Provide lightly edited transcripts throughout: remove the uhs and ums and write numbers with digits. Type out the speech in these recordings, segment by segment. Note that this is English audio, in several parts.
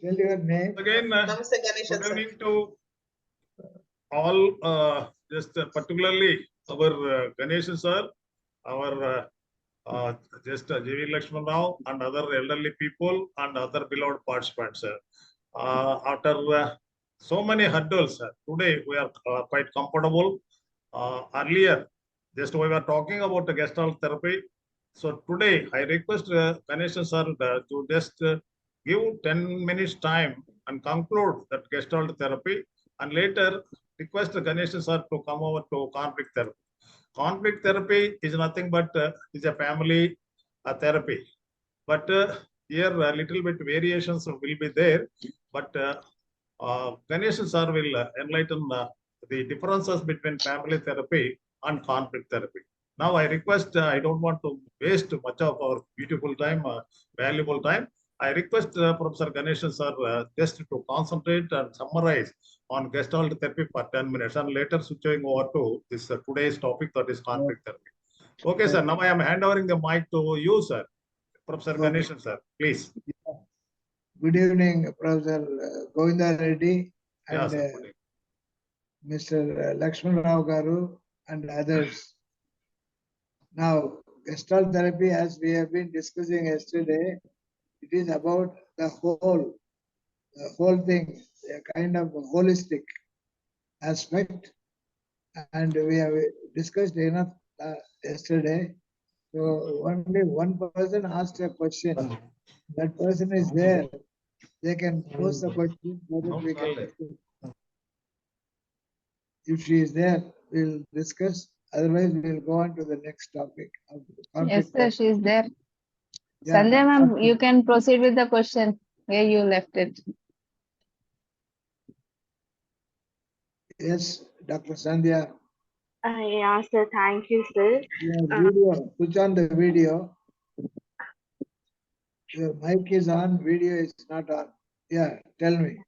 Tell your name. Again, Namaste, Ganeshan, good sir. evening to all, just particularly our Ganeshan sir, our just J.V. Lakshman Rao and other elderly people and other beloved participants. After so many hurdles, today we are quite comfortable. Earlier, just we were talking about the gestalt therapy. So today, I request Ganeshan sir to just give 10 minutes time and conclude that gestalt therapy, and later request Ganeshan sir to come over to conflict therapy. Conflict therapy is nothing but is a family therapy, but here a little bit variations will be there, but Ganeshan sir will enlighten the differences between family therapy and conflict therapy. Now I request, I don't want to waste much of our beautiful time, valuable time. I request Professor Ganeshan sir just to concentrate and summarize on gestalt therapy for 10 minutes and later switching over to this today's topic, that is conflict therapy. Okay, sir. Now I am handovering the mic to you, sir. Professor Ganeshan, sir, please. Good evening, Professor Govinda Reddy and Yeah, sir. Mr. Lakshman Rao Garu and others. Now, gestalt therapy, as we have been discussing yesterday, it is about the whole thing, a kind of holistic aspect, and we have discussed enough yesterday. So only one person asked a question. That person is there. They can pose the question so that we can discuss. If she is there, we'll discuss. Otherwise, we'll go on to the next topic. Yes, sir, she is there. Yeah, Sanjay ma'am, you can proceed with the question where you left it. Yes, Dr. Sandhya. Yeah, sir. Thank you, sir. Video. Switch on the video. Your mic is on, video is not on. Yeah, tell me.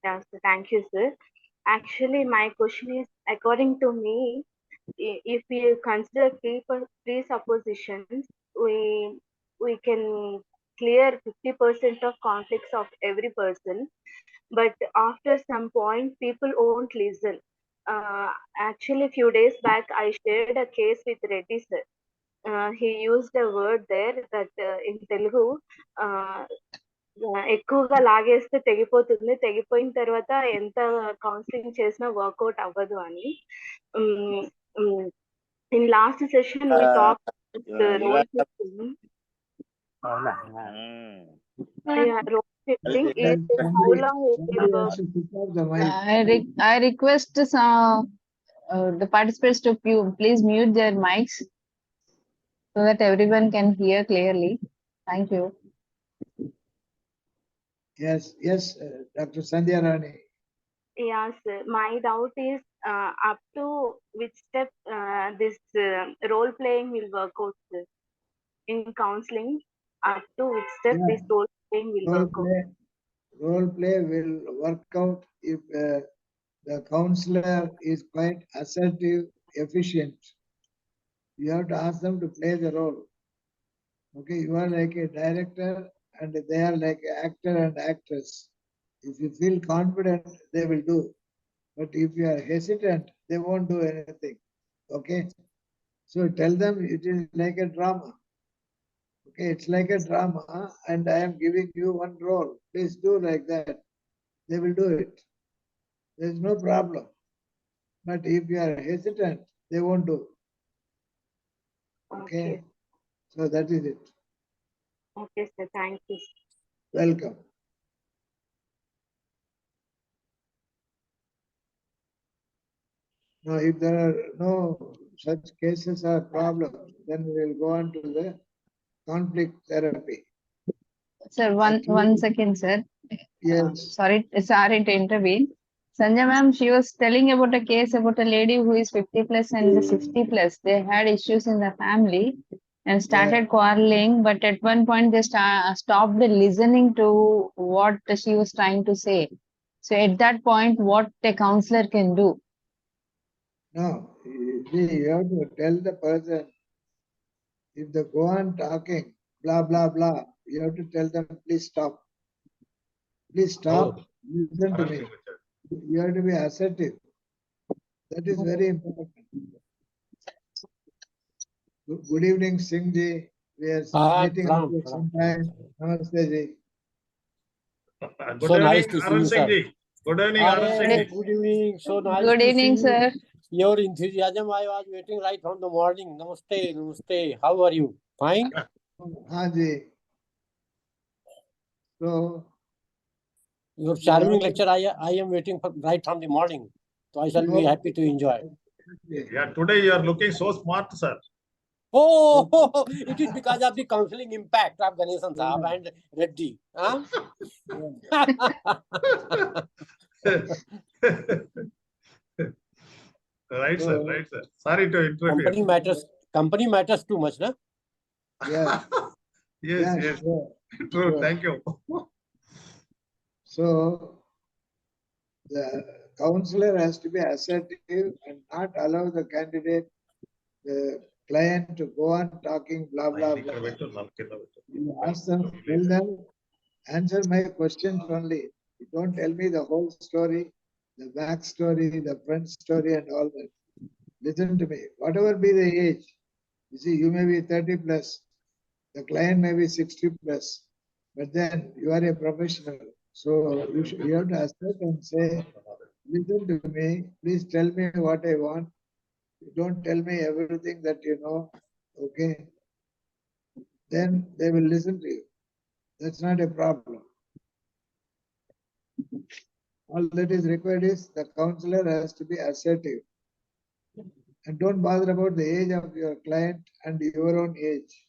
Yeah, sir. Thank you, sir. Actually, my question is, according to me, if we consider presuppositions, we can clear 50% of conflicts of every person, but after some point, people won't listen. Actually, a few days back, I shared a case with Reddy, sir. He used a word there that in Telugu, ఎక్కువగా లాగేస్తే తెగిపోతుంది, తెగిపోయిన తర్వాత ఎంత counselling చేసినా work out అవ్వదు అని. In last session we talk role shifting. Role shifting is how long it will work. I request the participants to please mute their mics so that everyone can hear clearly. Thank you. Yes, Dr. Sandhya Rani. Yes, my doubt is up to which step this role playing will work out, sir. In counseling. Up to which step this role playing will work out. Role play will work out if the counselor is quite assertive, efficient. You have to ask them to play the role. Okay, you are like a director and they are like an actor and actress. If you feel confident, they will do. But if you are hesitant, they won't do anything. Okay? So tell them it is like a drama. Okay, it's like a drama and I am giving you one role. Please do like that. They will do it. There is no problem. But if you are hesitant, they won't do. Okay? So that is it. Okay, sir. Thank you. Welcome. Now, if there are no such cases or problems, then we will go on to the conflict therapy. Sir, one second, sir. Yes. Sorry to intervene. Sanjay ma'am, she was telling about a case about a lady who is 50 plus and 60 plus. They had issues in the family and started quarreling, but at one point they stopped listening to what she was trying to say. So at that point, what a counselor can do? No, you have to tell the person, if they go on talking, blah, blah, blah, you have to tell them, please stop. Please stop. Oh. Listen to me. You have to be assertive. That is very important. Good evening, Singh ji. We are meeting after some time. Namaste ji. Good So evening, nice to see Arun you, Singh sir. ji. Good evening, Arun Singh ji. Good evening. So nice Good to evening, see sir. your enthusiasm. I was waiting right from the morning. Namaste, namaste. How are you? Fine? Haan ji. So, Your charming lecture, I am waiting for right from the morning. So I shall be happy to enjoy. Yeah, today you are looking so smart, sir. Oh, it is because of the counseling impact of Ganesan Sahab and Reddy. Huh? Right, sir. Right, sir. Sorry to interfere. Company matters too much, na? yeah. Yes, Yeah, yes. sure. True. Sure. Thank you. So, the counselor has to be assertive and not allow the candidate, the client to go on talking blah, blah, blah. You ask them, tell them, answer my questions only. You don't tell me the whole story, the back story, the front story and all that. Listen to me. Whatever be the age, you see, you may be 30 plus, the client may be 60 plus, but then you are a professional. So you have to assert and say, listen to me, please tell me what I want. Don't tell me everything that you know, okay? Then they will listen to you. That's not a problem. All that is required is the counselor has to be assertive. And don't bother about the age of your client and your own age.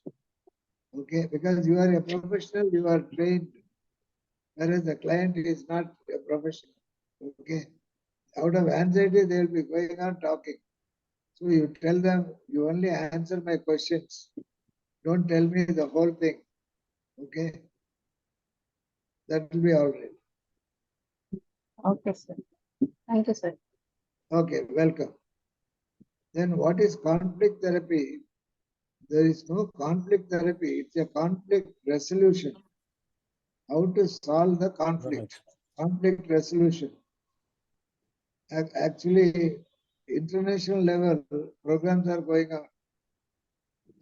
Okay, because you are a professional, you are trained, whereas the client is not a professional. Okay, out of anxiety, they will be going on talking. So you tell them, you only answer my questions. Don't tell me the whole thing. Okay, that will be all right. Okay, sir. Thank you, sir. Okay, welcome. Then what is conflict therapy? There is no conflict therapy. It's a conflict resolution. How to solve the conflict. Conflict resolution. Actually, international level programs are going on.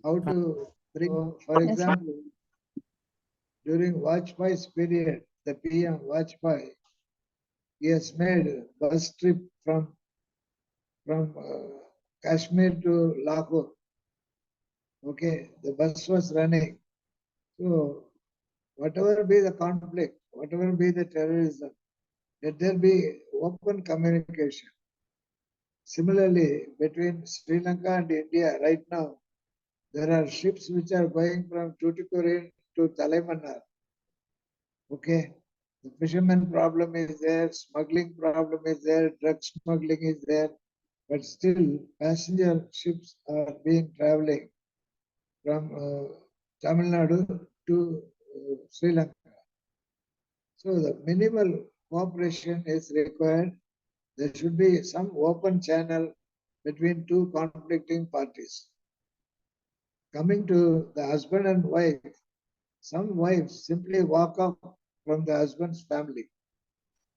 How to bring, for Yes, sir. example, during Vajpayee's period, the PM Vajpayee, he has made a bus trip from Kashmir to Lahore. Okay, the bus was running. So whatever be the conflict, whatever be the terrorism, let there be open communication. Similarly, between Sri Lanka and India right now, there are ships which are going from Tuticorin to Talaimanar. Okay, the fisherman problem is there, smuggling problem is there, drug smuggling is there, but still passenger ships are being traveling from Tamil Nadu to Sri Lanka. So the minimal cooperation is required. There should be some open channel between two conflicting parties. Coming to the husband and wife, some wives simply walk off from the husband's family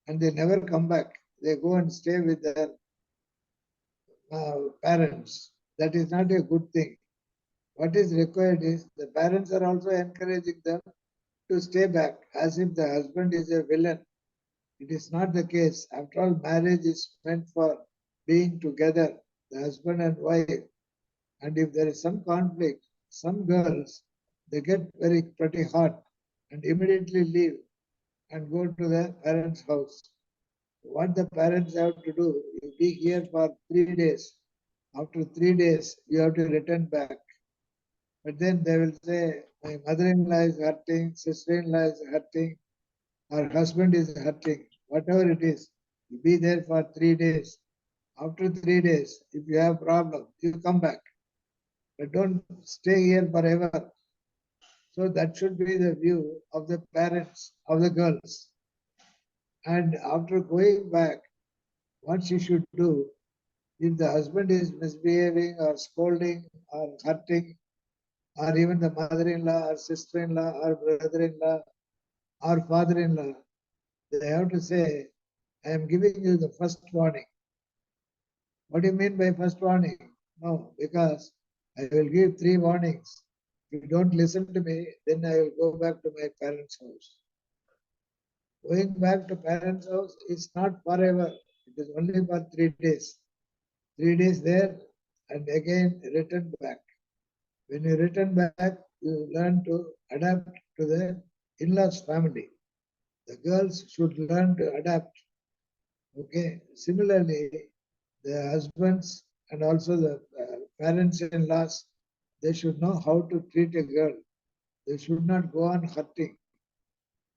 and they never come back. They go and stay with their parents. That is not a good thing. What is required is the parents are also encouraging them to stay back as if the husband is a villain. It is not the case. After all, marriage is meant for being together, the husband and wife. And if there is some conflict, some girls, they get very pretty hot and immediately leave and go to their parents' house. What the parents have to do, you be here for 3 days. After 3 days, you have to return back. But then they will say, my mother-in-law is hurting, sister-in-law is hurting, our husband is hurting, whatever it is, you be there for 3 days. After 3 days, if you have problem, you come back. But don't stay here forever. So that should be the view of the parents of the girls. And after going back, what she should do, if the husband is misbehaving or scolding or hurting, or even the mother-in-law or sister-in-law or brother-in-law or father-in-law, they have to say, I am giving you the first warning. What do you mean by first warning? No, because I will give 3 warnings. If you don't listen to me, then I will go back to my parents' house. Going back to parents' house is not forever. It is only for 3 days. 3 days there and again return back. When you return back, you learn to adapt to the in-laws family. The girls should learn to adapt. Okay. Similarly, the husbands and also the parents-in-laws, they should know how to treat a girl. They should not go on hurting.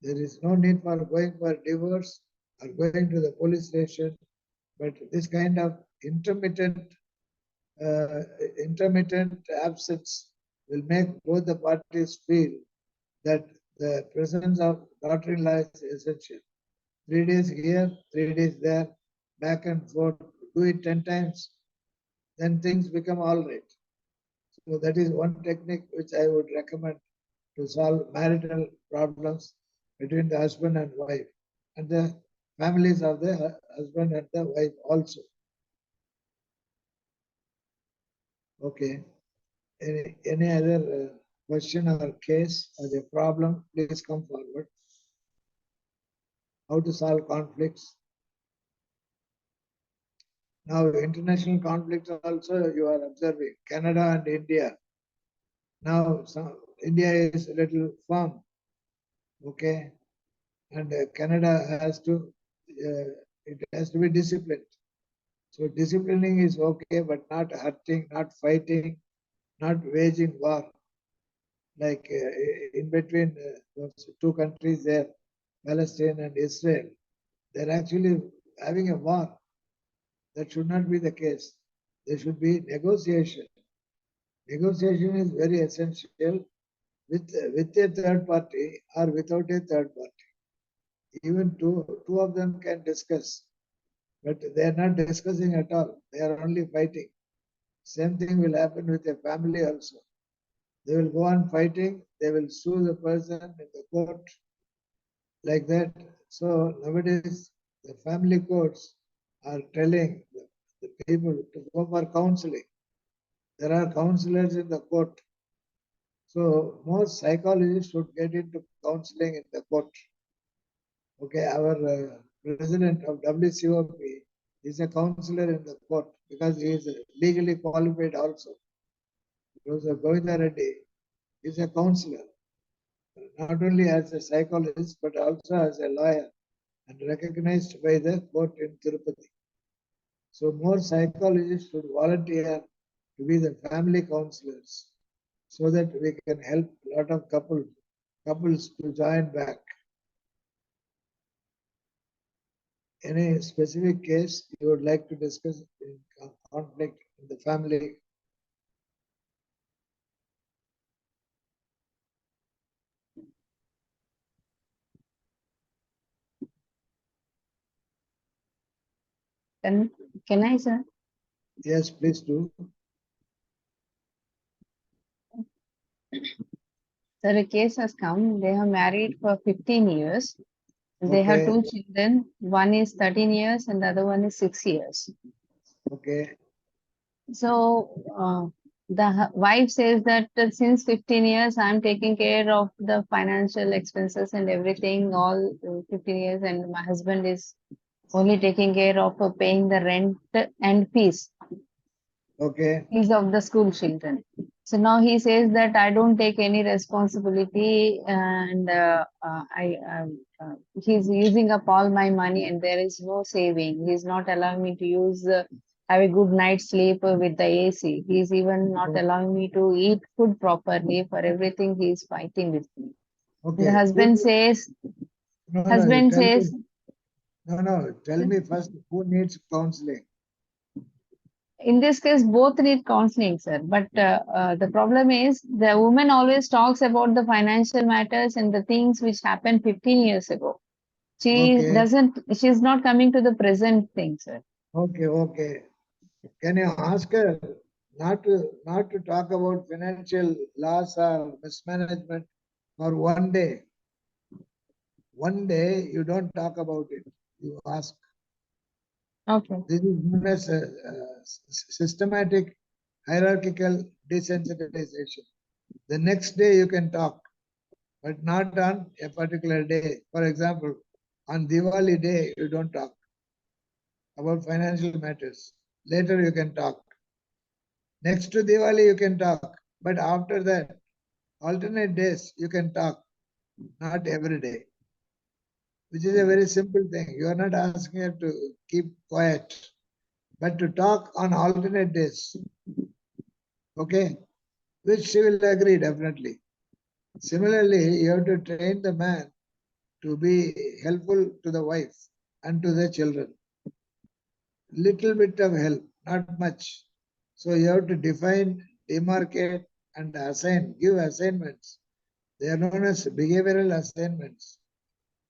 There is no need for going for divorce or going to the police station, but this kind of intermittent absence will make both the parties feel that the presence of daughter-in-law is essential. 3 days here, 3 days there, back and forth, do it 10 times, then things become all right. So that is one technique which I would recommend to solve marital problems between the husband and wife and the families of the husband and the wife also. Okay. Any other question or case or the problem, please come forward. How to solve conflicts. Now, international conflicts also you are observing, Canada and India. Now, India is a little firm, okay, and Canada has to, it has to be disciplined. So disciplining is okay, but not hurting, not fighting, not waging war. Like in between those 2 countries there, Palestine and Israel, they're actually having a war. That should not be the case. There should be negotiation. Negotiation is very essential with a third party or without a third party. Even two of them can discuss, but they are not discussing at all. They are only fighting. Same thing will happen with a family also. They will go on fighting. They will sue the person in the court like that. So nowadays, the family courts are telling the people to go for counseling. There are counselors in the court. So most psychologists should get into counseling in the court. Okay, our president of Wcop is a counselor in the court because he is legally qualified also. Professor Govinda Reddy is a counselor, not only as a psychologist, but also as a lawyer and recognized by the court in Tirupati. So more psychologists should volunteer to be the family counselors so that we can help a lot of couples to join back. Any specific case you would like to discuss in conflict in the family? Can I, sir? Yes, please do. So a case has come. They are married for 15 years. They have Okay. 2 children. One is 13 years and the other one is 6 years. Okay. So the wife says that since 15 years, I'm taking care of the financial expenses and everything, all 15 years, and my husband is only taking care of paying the rent and fees of the school children. So now he says that I don't take any responsibility and he's using up all my money and there is no saving. He's not allowing me to use have a good night's sleep with the AC. He's even not allowing me to eat food properly. For everything, he's fighting with me. Okay. The husband says, No, tell me first who needs counseling. In this case, both need counseling, sir. But the problem is the woman always talks about the financial matters and the things which happened 15 years ago. She's not coming to the present thing, sir. Okay. Can you ask her not to talk about financial loss or mismanagement for one day? One day you don't talk about it. You ask. Okay. This is known as systematic hierarchical desensitization. The next day you can talk, but not on a particular day. For example, on Diwali day, you don't talk about financial matters. Later you can talk. Next to Diwali you can talk, but after that, alternate days you can talk, not every day, which is a very simple thing. You are not asking her to keep quiet, but to talk on alternate days. Okay? Which she will agree definitely. Similarly, you have to train the man to be helpful to the wife and to the children. Little bit of help, not much. So you have to define, demarcate, and assign, give assignments. They are known as behavioral assignments,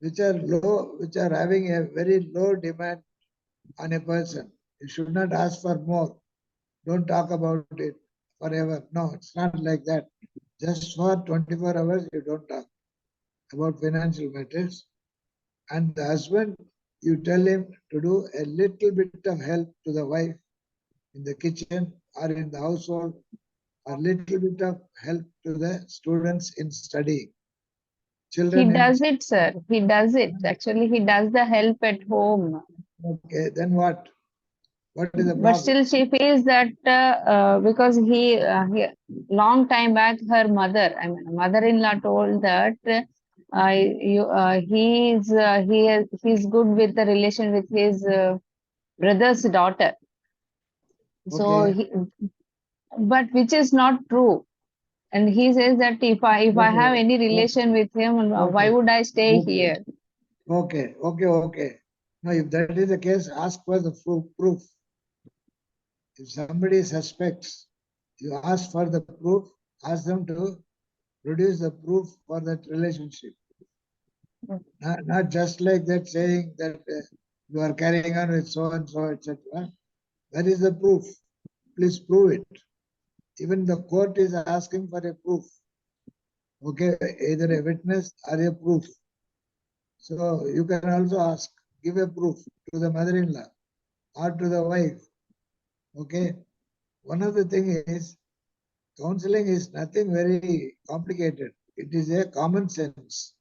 which are low, which are having a very low demand on a person. You should not ask for more. Don't talk about it forever. No, it's not like that. Just for 24 hours, you don't talk about financial matters. And the husband, you tell him to do a little bit of help to the wife in the kitchen or in the household, or little bit of help to the students in studying. He Children. does it, sir. He does it. Actually, he does the help at home. Okay, then what? What is the But problem? still, she feels that because he long time back, her mother, I mean, mother-in-law told that he's good with the relation with his brother's daughter. So Okay. he, but which is not true. And he says that if I have Okay. any relation with him, why Okay. would I stay Okay. here? Okay. Now, if that is the case, ask for the proof. If somebody suspects, you ask for the proof, ask them to produce the proof for that relationship. Not just like that saying that you are carrying on with so and so, etc. That is the proof. Please prove it. Even the court is asking for a proof. Okay, either a witness or a proof. So you can also ask, give a proof to the mother-in-law or to the wife. Okay. One of the things is, counseling is nothing very complicated. It is a common sense.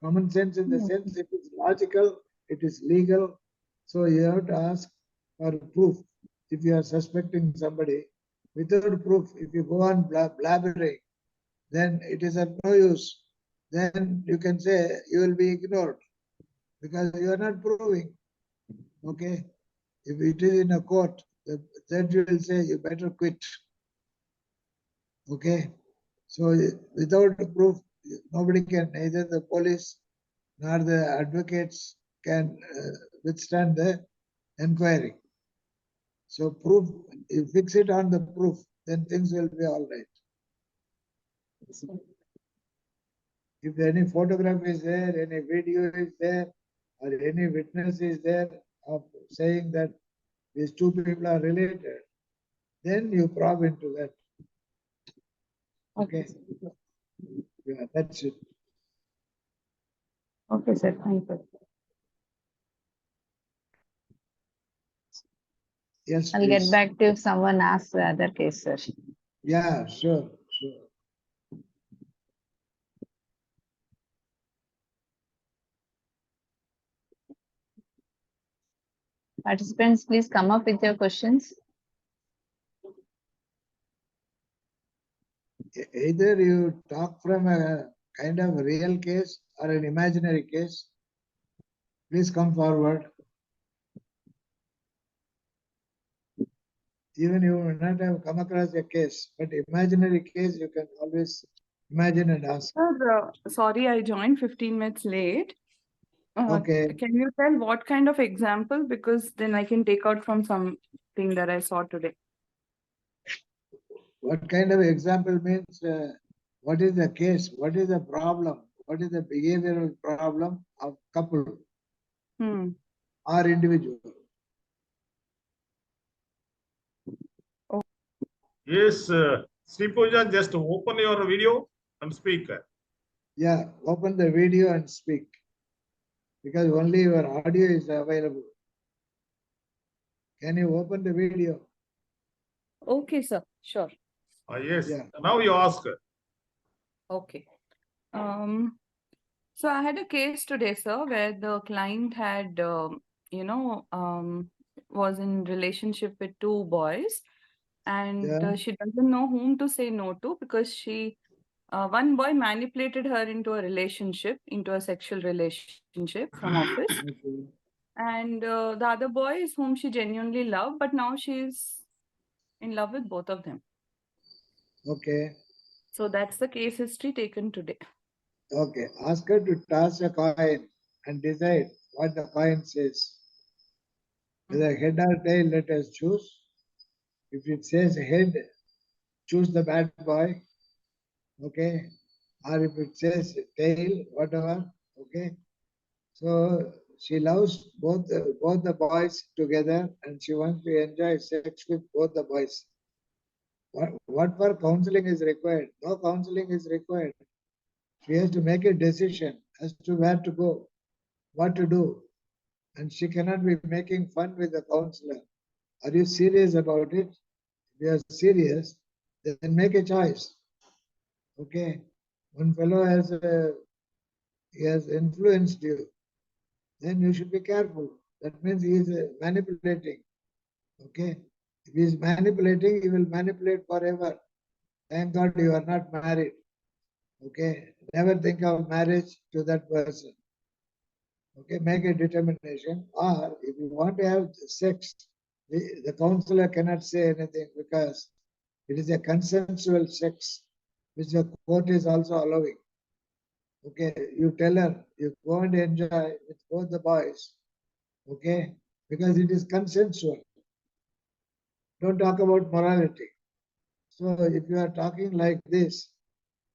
Common sense in the sense it is logical, it is legal. So you have to ask for proof. If you are suspecting somebody, without proof, if you go on blabbering, then it is of no use. Then you can say you will be ignored because you are not proving. Okay. If it is in a court, the judge will say you better quit. Okay. So without proof, nobody can, neither the police nor the advocates can withstand the inquiry. So proof, you fix it on the proof, then things will be all right. If any photograph is there, any video is there, or any witness is there of saying that these two people are related, then you probe into that. Okay. Yeah, that's it. Okay, sir. Thank you. Yes, I'll please. get back to if someone asks the other case, sir. Yeah, sure. Participants, please come up with your questions. Either you talk from a kind of real case or an imaginary case. Please come forward. Even you may not have come across a case, but imaginary case you can always imagine and ask. Sir, sorry, I joined 15 minutes late. Okay. Can you tell what kind of example? Because then I can take out from something that I saw today. What kind of example means what is the case? What is the problem? What is the behavioral problem of couple or individual? Yes, Sri Pooja, just open your video and speak. Yeah, open the video and speak. because only your audio is available. Can you open the video? Okay, sir. Sure. Yes, Yeah. now you ask. Okay. So I had a case today, sir, where the client had, was in relationship with two boys, and Yeah. she doesn't know whom to say no to because one boy manipulated her into a relationship, into a sexual relationship from office, Okay. and the other boy is whom she genuinely loved, but now she's in love with both of them. Okay. So that's the case history taken today. Okay. Ask her to toss a coin and decide what the coin says. Whether head or tail, let us choose. If it says head, choose the bad boy. Okay. Or if it says tail, whatever. Okay. So she loves both the boys together, and she wants to enjoy sex with both the boys. What for counseling is required? No counseling is required. She has to make a decision as to where to go, what to do, and she cannot be making fun with the counselor. Are you serious about it? If you are serious, then make a choice. Okay. One fellow he has influenced you, then you should be careful. That means he is manipulating. Okay. If he is manipulating, he will manipulate forever. Thank God you are not married. Okay. Never think of marriage to that person. Okay. Make a determination. Or if you want to have sex, the counselor cannot say anything because it is a consensual sex, which the court is also allowing. Okay. You tell her, you go and enjoy with both the boys. Okay. Because it is consensual. Don't talk about morality. So if you are talking like this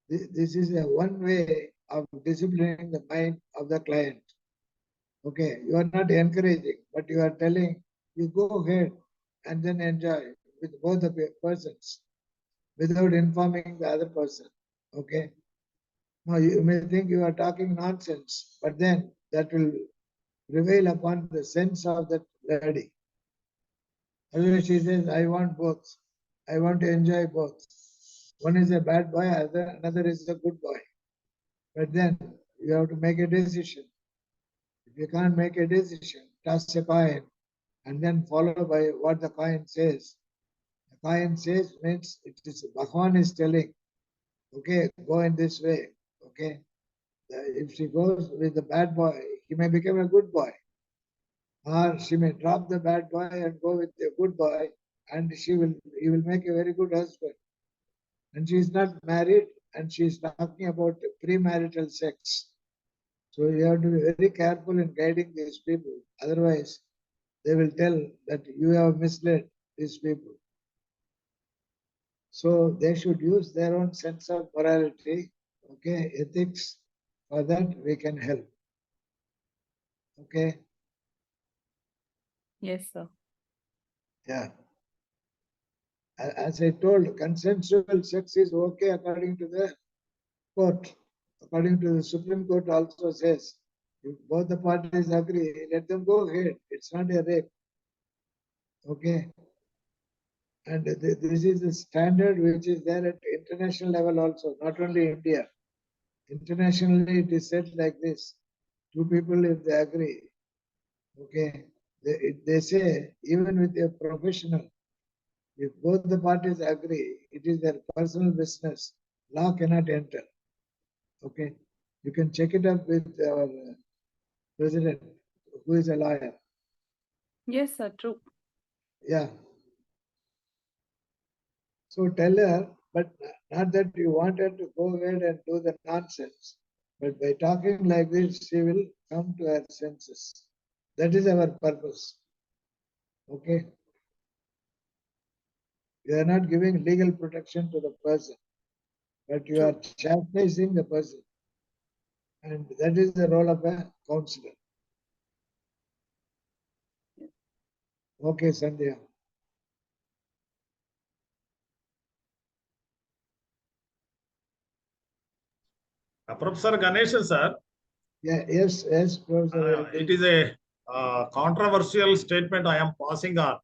is a one way of disciplining the mind of the client. Okay, you are not encouraging, but you are telling you go ahead and then enjoy with both the persons without informing the other person. Okay. Now you may think you are talking nonsense, but then that will reveal upon the sense of that lady. Otherwise, she says, I want both. I want to enjoy both. One is a bad boy, another is a good boy. But then you have to make a decision. If you can't make a decision, toss a coin and then follow by what the coin says. The coin says means it is Bhagwan is telling, okay, go in this way. Okay. If she goes with the bad boy, he may become a good boy. Or she may drop the bad boy and go with the good boy, and he will make a very good husband. And she is not married, and she is talking about premarital sex. So you have to be very careful in guiding these people. Otherwise, they will tell that you have misled these people. So they should use their own sense of morality, okay, ethics. For that, we can help. Okay. Yes, sir. Yeah. As I told, consensual sex is okay according to the court. According to the Supreme Court also says, if both the parties agree, let them go ahead. It's not a rape. Okay. And this is the standard which is there at international level also, not only India. Internationally, it is said like this. Two people, if they agree, okay, they say, even with a professional, if both the parties agree, it is their personal business. Law cannot enter. Okay. You can check it up with our president, who is a lawyer. Yes, sir. True. Yeah. So tell her, but not that you want her to go ahead and do the nonsense. But by talking like this, she will come to her senses. That is our purpose. Okay. You are not giving legal protection to the person, but you are chastising the person. And that is the role of a counselor. Okay, Sandhya. Professor Ganesh, sir, Yeah, yes, Professor. It is a controversial statement I am passing on.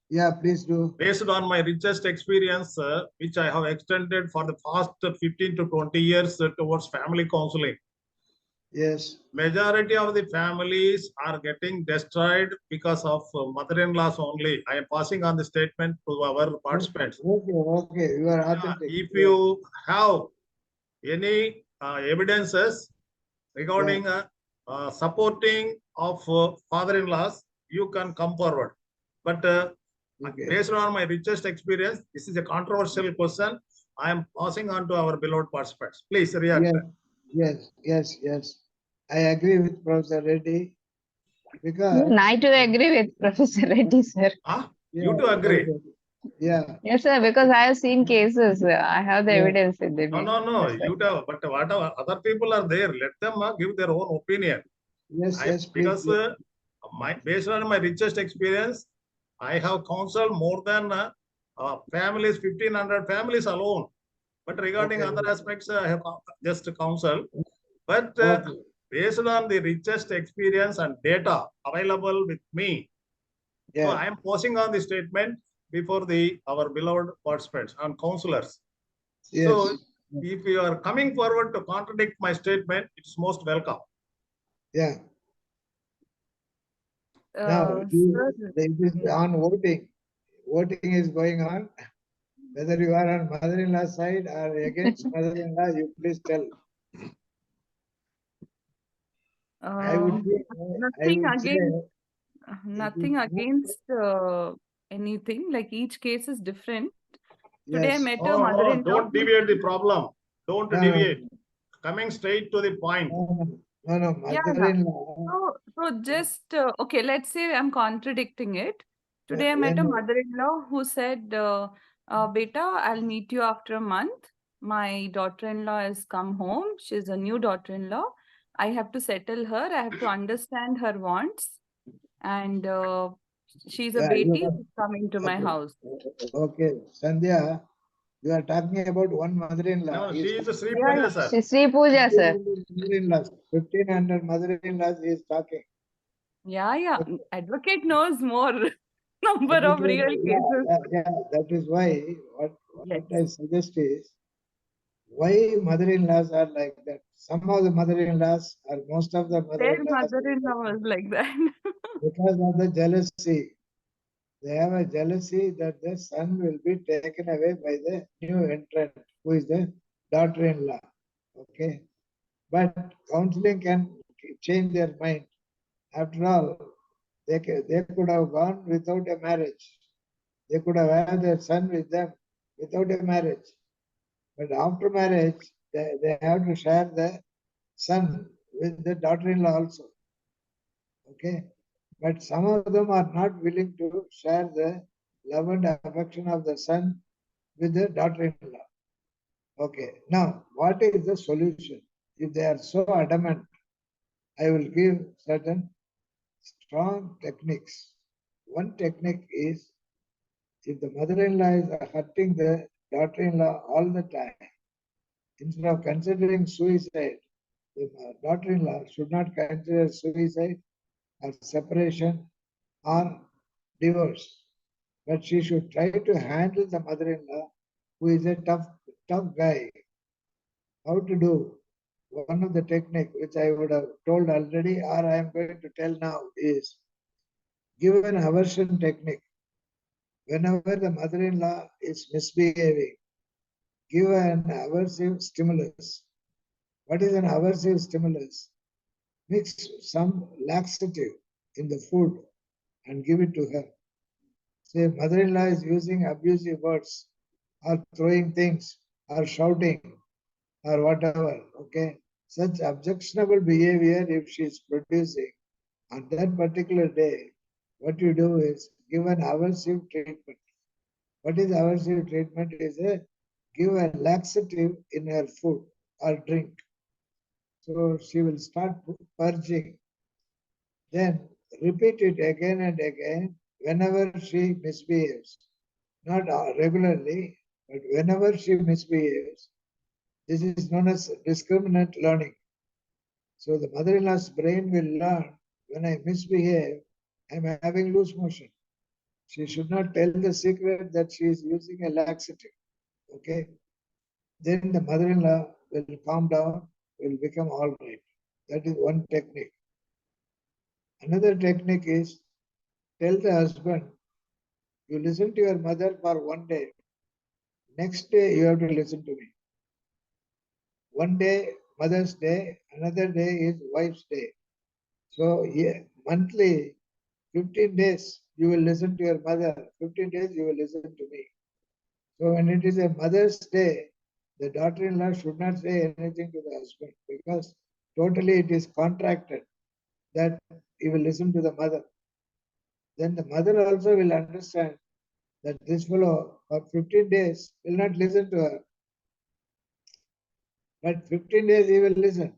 Yeah, please do. Based on my richest experience, which I have extended for the past 15 to 20 years towards family counseling. Yes. Majority of the families are getting destroyed because of mother-in-laws only. I am passing on the statement to our participants. Okay, you are authentic. If you have any evidences regarding supporting of father-in-laws, you can come forward. But Okay. based on my richest experience, this is a controversial question. I am passing on to our beloved participants. Please react. Yes. I agree with Professor Reddy because Even I too agree with Professor Reddy, sir. You too agree? Yeah. Yes, sir, because I have seen cases. I have the Yeah. evidence with me. No. That's why. You tell, but whatever other people are there, let them give their own opinion. Yes, please. Because based on my richest experience, I have counseled more than families, 1,500 families alone. But regarding Okay. other aspects, I have just counseled. But Okay. based on the richest experience and data available with me, so Yeah. I am posing on the statement before our beloved participants and counselors. Yes. So if you are coming forward to contradict my statement, it's most welcome. Yeah. Now, Sir, it is on voting. Voting is going on. Whether you are on mother-in-law side or against mother-in-law, you please tell. I would nothing say nothing it is against anything. Like each case is different. Today I yes. met a No, mother-in-law. don't deviate the problem. Don't No. deviate. Coming straight to the point. No, mother-in-law. So just okay. Let's say I'm contradicting it. Today I met a mother-in-law who said, "Beta, I'll meet you after a month. My daughter-in-law has come home. She's a new daughter-in-law. I have to settle her. I have to understand her wants, and she's a Yeah, beti. She's coming to my house." Okay, Sandhya, you are talking about one mother-in-law. No, she is a Sri Yeah, Puja, sir. She's Sri Puja, sir. 1,500 mother-in-laws he is talking. Yeah. Advocate knows more number of real cases. Yeah, that is why what Yes. I suggest is why mother-in-laws are like that. Some of the mother-in-laws or most of the Their mother-in-laws mother-in-law was like that. because of the jealousy. They have a jealousy that the son will be taken away by the new entrant, who is the daughter-in-law. Okay, but counseling can change their mind. After all, they could have gone without a marriage. They could have had their son with them without a marriage. But after marriage, they have to share the son with the daughter-in-law also. Okay, but some of them are not willing to share the love and affection of the son with the daughter-in-law. Okay, now what is the solution? If they are so adamant, I will give certain strong techniques. One technique is if the mother-in-law is hurting the daughter-in-law all the time, instead of considering suicide, the daughter-in-law should not consider suicide or separation or divorce, but she should try to handle the mother-in-law who is a tough guy. How to do? One of the technique which I would have told already or I am going to tell now is give an aversion technique. Whenever the mother-in-law is misbehaving, give an aversive stimulus. What is an aversive stimulus? Mix some laxative in the food and give it to her. Say mother-in-law is using abusive words or throwing things or shouting or whatever, okay? Such objectionable behavior if she is producing on that particular day, what you do is give an aversive treatment. What is aversive treatment? Is give a laxative in her food or drink. So she will start purging. Then repeat it again and again whenever she misbehaves. Not regularly, but whenever she misbehaves. This is known as discriminant learning. So the mother-in-law's brain will learn, when I misbehave, I'm having loose motion. She should not tell the secret that she is using a laxative. Okay? Then the mother-in-law will calm down, will become all right. That is one technique. Another technique is tell the husband, you listen to your mother for one day. Next day, you have to listen to me. One day, Mother's Day, another day is Wife's Day. So monthly, 15 days, you will listen to your mother. 15 days, you will listen to me. So when it is a Mother's Day, the daughter-in-law should not say anything to the husband because totally it is contracted that he will listen to the mother. Then the mother also will understand that this fellow for 15 days will not listen to her. But 15 days he will listen.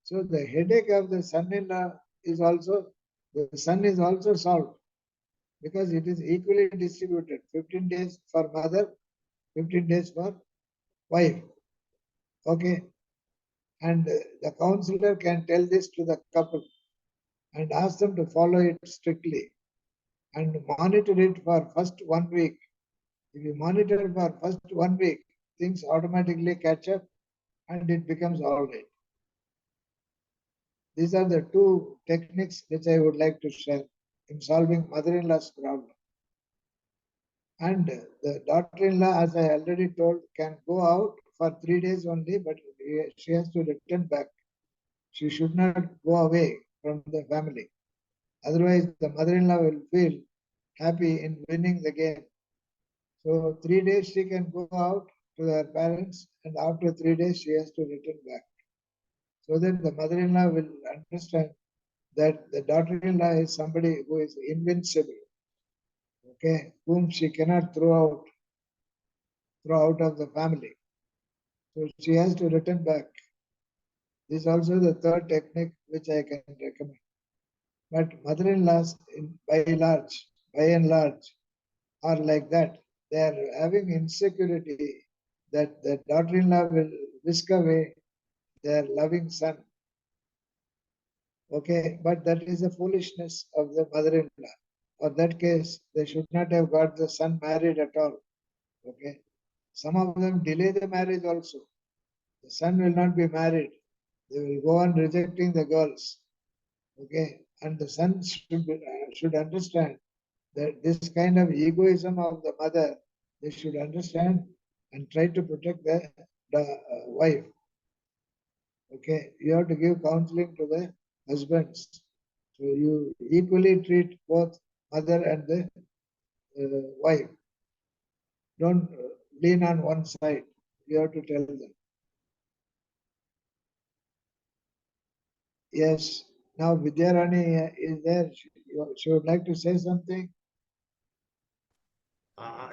So the headache of the son-in-law is also, the son is also solved because it is equally distributed. 15 days for mother, 15 days for wife. Okay. And the counselor can tell this to the couple and ask them to follow it strictly and monitor it for first 1 week. If you monitor it for first 1 week, things automatically catch up and it becomes all right. These are the two techniques which I would like to share in solving mother-in-law's problem. And the daughter-in-law, as I already told, can go out for 3 days only, but she has to return back. She should not go away from the family. Otherwise, the mother-in-law will feel happy in winning the game. So 3 days she can go out to her parents, and after 3 days she has to return back. So that the mother-in-law will understand that the daughter-in-law is somebody who is invincible, okay, whom she cannot throw out of the family. So she has to return back. This is also the third technique which I can recommend. But mother-in-laws, by and large, are like that. They are having insecurity that the daughter-in-law will whisk away their loving son. Okay, but that is a foolishness of the mother-in-law. For that case, they should not have got the son married at all. Okay, some of them delay the marriage also. The son will not be married. They will go on rejecting the girls. Okay, and the son should understand that this kind of egoism of the mother, they should understand and try to protect the wife. Okay, you have to give counseling to the husbands. So you equally treat both mother and the wife. Don't lean on one side. You have to tell them. Yes. Now Vidyarani is there. She would like to say something.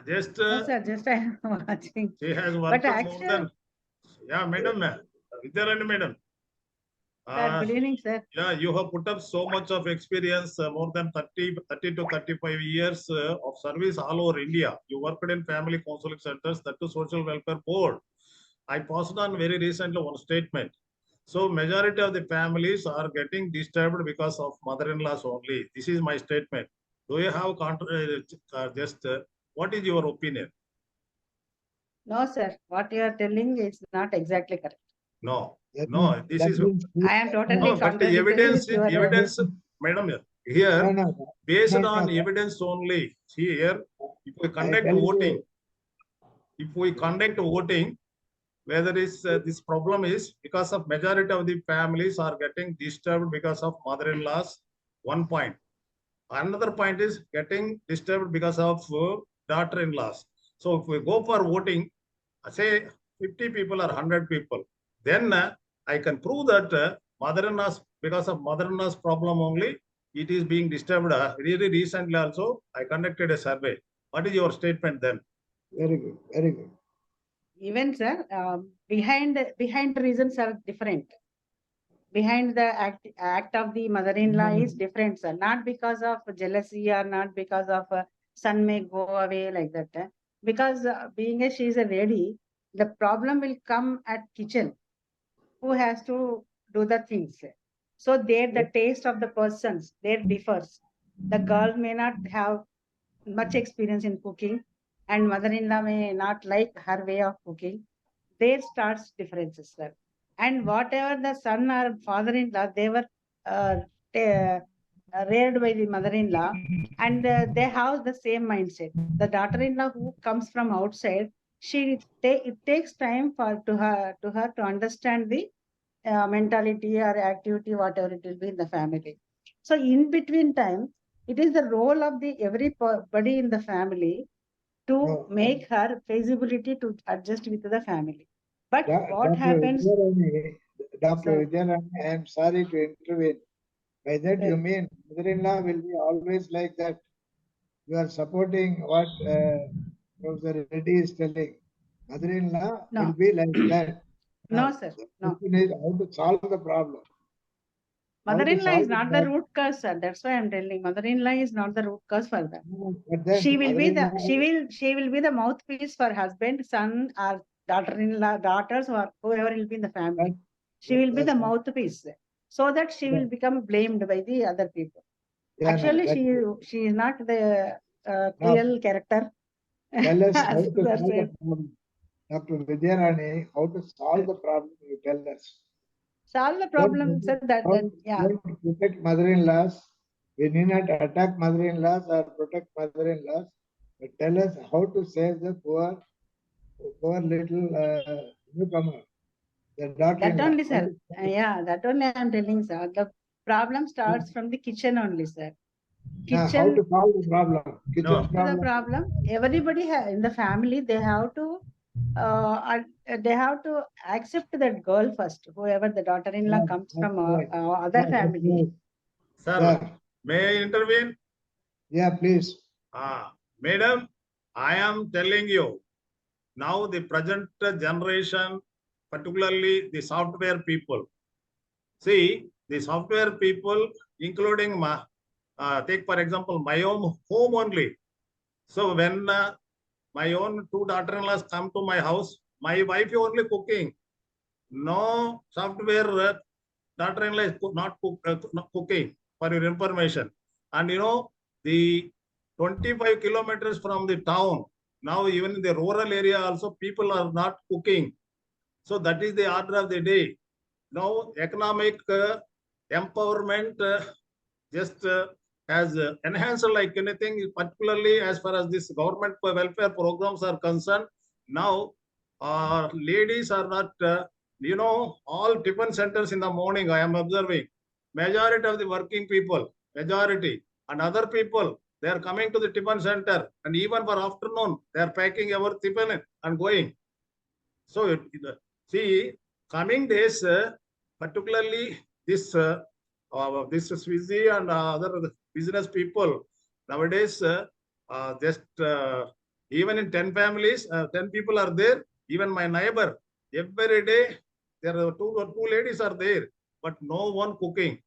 Just No, sir, just I am watching. she has But worked more actually, than, yeah, madam, Vidyarani madam. sir, good evening, sir. Yeah, you have put up so much of experience, more than 30 to 35 years of service all over India. You worked in family counseling centers, that to social welfare board. I passed on very recently one statement. So majority of the families are getting disturbed because of mother-in-laws only. This is my statement. Do you have what is your opinion? No, sir, what you are telling is not exactly correct. No, That no, means- this that is means- I am totally no, but the contradictory evidence, with your evidence, madam, here, No, based no, on no. evidence only. Here, if we I conduct tell voting, you, whether this problem is because of majority of the families are getting disturbed because of mother-in-laws, 1 point. Another point is getting disturbed because of daughter-in-laws. So if we go for voting, say 50 people or 100 people, then I can prove that mother-in-laws, because of mother-in-laws problem only, it is being disturbed. Really recently also, I conducted a survey. What is your statement then? very good, very good. even, sir, behind the reasons are different. Behind the act of the mother-in-law is different, sir. Not because of jealousy or not because of son may go away like that. Because being she is a lady, the problem will come at kitchen. Who has to do the things? So there the taste of the persons, there differs. The girl may not have much experience in cooking and mother-in-law may not like her way of cooking. There starts differences, sir. And whatever the son or father-in-law, they were reared by the mother-in-law, and they have the same mindset. The daughter-in-law who comes from outside, it takes time for her to understand the mentality or activity, whatever it will be in the family. So in between time, it is the role of the everybody in the family to make her feasibility to adjust with the family. But what happens? Dr. Vidyarani, I am sorry to intervene. By that you mean mother-in-law will be always like that. You are supporting what Professor Reddy is telling. Mother-in-law No. will be like that. No, Now, sir. the No. question is how to solve the problem. How to Mother-in-law solve is not the problem. root cause, sir. That's why I'm telling. Mother-in-law is not the root cause for that. But then She will be the mother-in-law- she will be the mouthpiece for husband, son, or daughter-in-law, daughters, or whoever will be in the family. She will be the That's- mouthpiece, so that she will become blamed by the other people. Yeah, no, Actually, that's- she is not the cruel character. Tell us how As to sir solve the said. problem. Dr. Vidyarani, how to solve the problem, you tell us. Solve the problem, sir. Yeah. Don't protect mother-in-laws. We need not attack mother-in-laws or protect mother-in-laws. But tell us how to save the poor little newcomer, the That daughter-in-law. only, sir. Yeah, that only I'm telling, sir. The problem starts from the kitchen only, sir. Now, how Kitchen. to solve the problem? Kitchen The problem, everybody in the family, they have to accept that girl first, whoever the daughter-in-law Yeah, comes that's from right. other Yeah, that's family. right. Sir, Sir. may I intervene? Yeah, please. Madam, I am telling you, now the present generation, particularly the software people. See, the software people, including take for example, my own home only. So when my own two daughter-in-laws come to my house, my wife is only cooking. No software daughter-in-law is not cooking, for your information. And you know, the 25 kilometers from the town, now even in the rural area also, people are not cooking. So that is the order of the day. Now economic empowerment just has enhanced like anything, particularly as far as this government welfare programs are concerned. Now ladies are not, all tiffin centers in the morning, I am observing, majority of the working people, majority, and other people, they are coming to the tiffin center, and even for afternoon, they are packing our tiffin and going. So see, coming days, particularly this Swizzy and other business people nowadays, just even in 10 families, 10 people are there. Even my neighbor, every day there are two ladies are there, but no one cooking.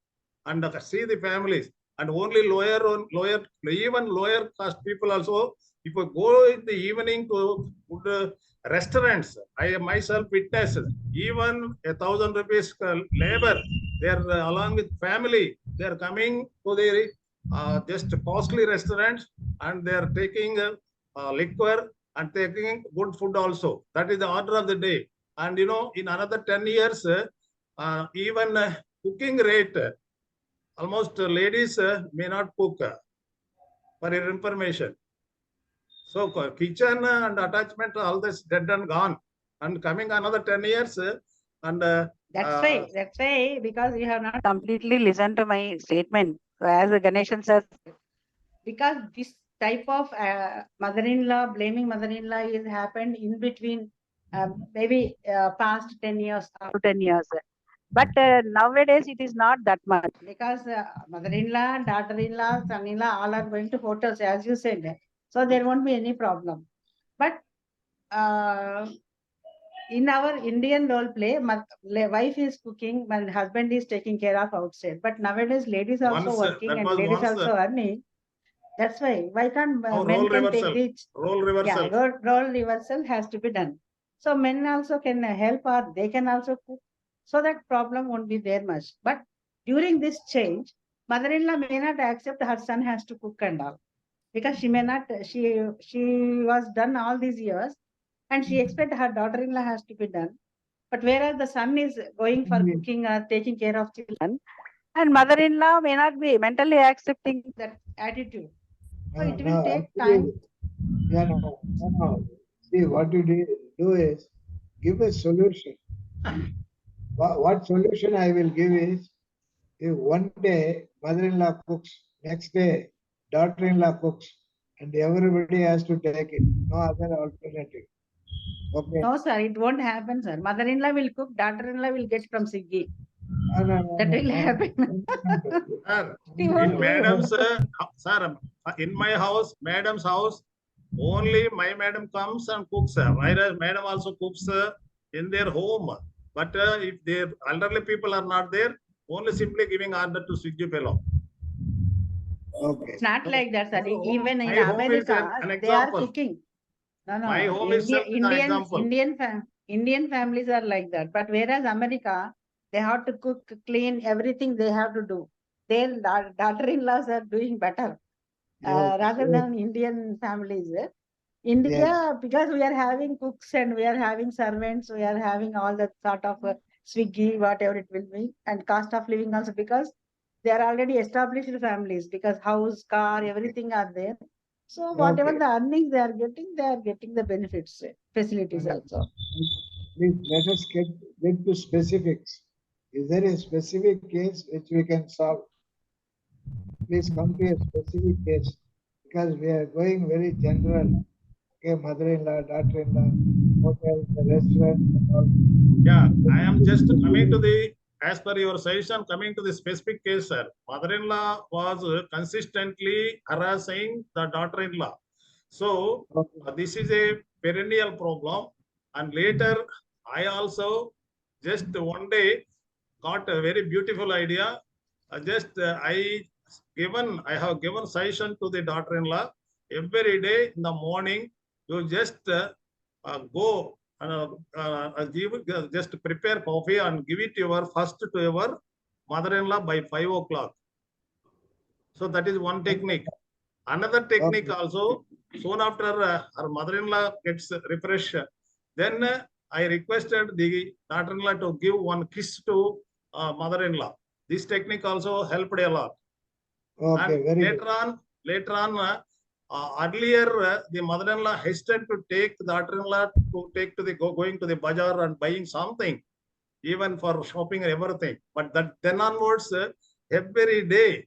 And see the families, and only even lower caste people also. If you go in the evening to restaurants, I myself witnessed even 1,000 rupees labor. They are along with family. They are coming to the just costly restaurants, and they are taking liquor and taking good food also. That is the order of the day. And you know, in another 10 years, even cooking rate, almost ladies may not cook, for your information. So kitchen and attachment, all this dead and gone. And coming another 10 years, and That's why, because you have not completely listened to my statement. So as Ganeshan says, because this type of mother-in-law, blaming mother-in-law is happened in between maybe past 10 years, after 10 years. But nowadays it is not that much, because mother-in-law, daughter-in-law, son-in-law, all are going to hotels, as you said. So there won't be any problem. But in our Indian role play, wife is cooking, my husband is taking care of outside. But nowadays, ladies also working and ladies also earning. That's why can't men can take the role reversal? Yeah, role reversal has to be done. So men also can help, or they can also cook. So that problem won't be there much. But During this change, mother-in-law may not accept her son has to cook and all, because she may not, she was done all these years and she expect her daughter-in-law has to be done. But whereas the son is going for cooking or taking care of children, and mother-in-law may not be mentally accepting that attitude. So it will take time. Yeah, no. See, what you do is give a solution. What solution I will give is, if one day mother-in-law cooks, next day daughter-in-law cooks, and everybody has to take it. No other alternative. Okay. No, sir, it won't happen, sir. Mother-in-law will cook, daughter-in-law will get from Swiggy. No, That will happen. Sir, He won't in do it. madam's, sir, in my house, madam's house, only my madam comes and cooks. Whereas madam also cooks in their home. But if their elderly people are not there, only simply giving order to Swiggy fellow. Okay. It's not like that, sir. No, Even in my home is America, an they are example. cooking. No, no. My home itself is an example. Indian families are like that. But whereas America, they have to cook, clean, everything they have to do. Their daughter-in-laws are doing better rather than Indian families. India, because we are having cooks and we are having servants, we are having all that sort of Swiggy, whatever it will be, and cost of living also, because they are already established families, because house, car, everything are there. So whatever Okay. the earnings they are getting the benefits, facilities also. Please let us get to specifics. Is there a specific case which we can solve? Please come to a specific case, because we are going very general. Okay, mother-in-law, daughter-in-law, hotel, the restaurant, and all. Yeah, I am just coming to the, as per your suggestion, coming to the specific case, sir. Mother-in-law was consistently harassing the daughter-in-law. So this is a perennial problem. And later, I also just one day got a very beautiful idea. I have given suggestion to the daughter-in-law. Every day in the morning, you just go just prepare coffee and give it first to your mother-in-law by 5 o'clock. So that is one technique. Another technique also, soon after her mother-in-law gets refreshed, then I requested the daughter-in-law to give one kiss to mother-in-law. This technique also helped a lot. Okay, and very later on, earlier the mother-in-law hesitated to take the daughter-in-law to take to the going to the bazaar and buying something, even for shopping and everything. But then onwards, every day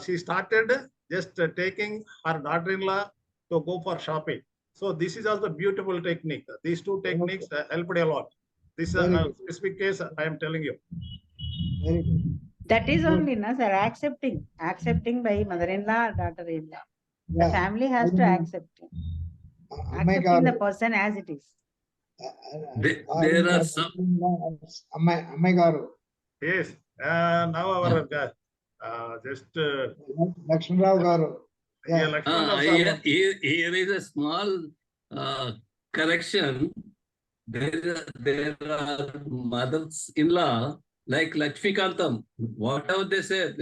she started just taking her daughter-in-law to go for shopping. So this is also a beautiful technique. These two techniques helped a lot. This is a specific case I am telling you. Very good. That is only, no, sir, accepting by mother-in-law or daughter-in-law. The Yeah. family has to accept him. Accepting the person as it is. There are some. Ammegaru. Yes. Now our just Lakshman Rao Garu. yeah, Lakshman Rao sir. Here is a small correction. There are mothers-in-law like Lakshmikantam. Whatever they say,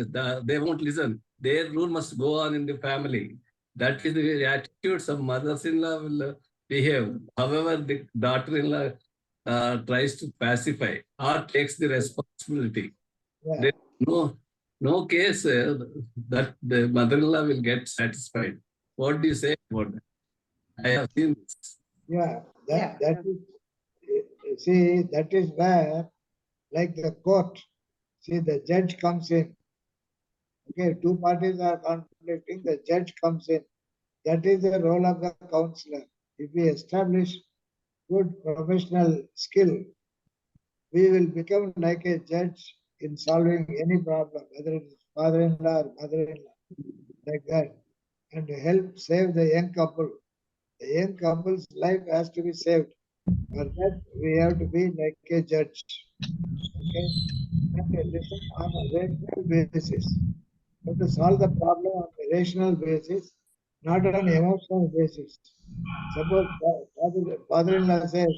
they won't listen. Their rule must go on in the family. That is the attitude some mothers-in-law will behave. However, the daughter-in-law tries to pacify or takes the responsibility. Yeah. There is no case that the mother-in-law will get satisfied. What do you say about that? I have seen this. Yeah, that is, see, that is where, like the court, see, the judge comes in. Okay, two parties are conflicting, the judge comes in. That is the role of the counselor. If we establish good professional skill, we will become like a judge in solving any problem, whether it is father-in-law or mother-in-law, like that, and to help save the young couple. The young couple's life has to be saved. For that, we have to be like a judge. Okay? And listen on a rational basis. We have to solve the problem on a rational basis, not on emotional basis. Suppose father-in-law says,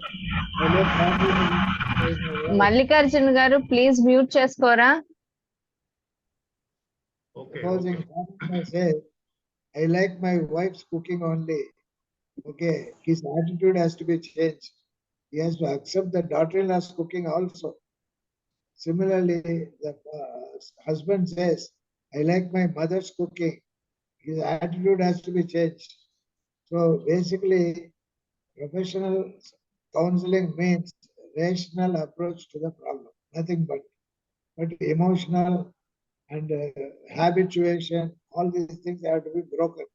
Mallikarjun గారు please mute చేసుకోరా. Okay. Supposing Okay. partner says, I like my wife's cooking only. Okay, his attitude has to be changed. He has to accept the daughter-in-law's cooking also. Similarly, the husband says, I like my mother's cooking. His attitude has to be changed. So basically, professional counseling means rational approach to the problem, nothing but emotional and habituation, all these things have to be broken.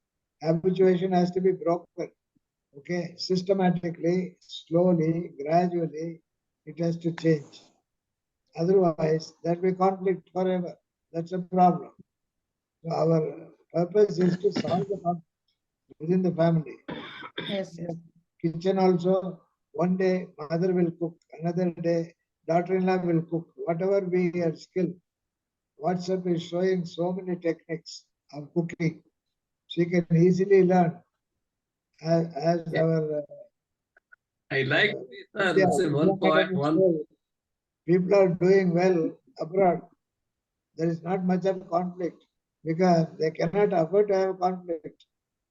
Habituation has to be broken. Okay, systematically, slowly, gradually, it has to change. Otherwise, there will be conflict forever. That's a problem. So our purpose is to solve the conflict within the family. Yes, yes. Kitchen also, one day mother will cook, another day daughter-in-law will cook. Whatever be her skill, WhatsApp is showing so many techniques of cooking. She can easily learn as our I like this, India, say India one point, academic one. says, people are doing well abroad. There is not much of conflict because they cannot afford to have conflict.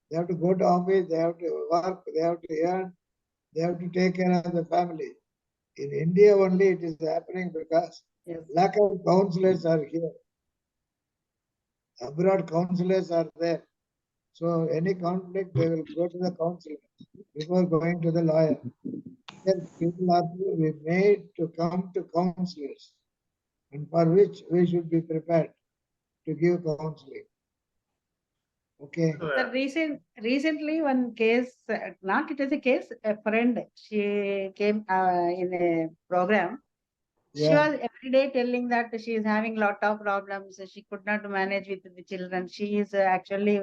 They have to go to office, they have to work, they have to earn, they have to take care of the family. In India only it is happening because Yes. lack of counselors are here. Abroad counselors are there. So any conflict, they will go to the counselor before going to the lawyer. Then people are to be made to come to counselors, and for which we should be prepared to give counseling. Okay. The recently one case, not it is a case, a friend, she came in a program. She Yeah. was every day telling that she is having lot of problems. She could not manage with the children. She is actually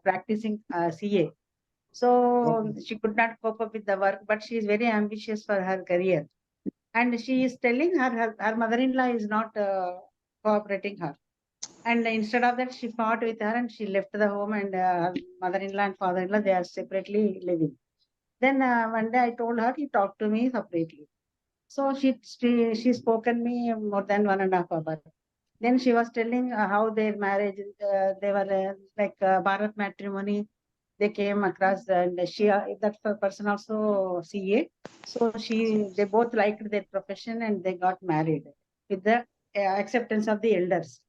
practicing CA. So she could not cope up with the work, but she is very ambitious for her career. And she is telling her mother-in-law is not cooperating her. And instead of that, she fought with her and she left the home, and her mother-in-law and father-in-law, they are separately living. Then one day I told her, you talk to me separately. So she spoken me more than 1.5 hours. Then she was telling how their marriage, they were like Bharat matrimony. They came across, and she that person also CA. So they both liked their profession and they got married with the acceptance of the elders.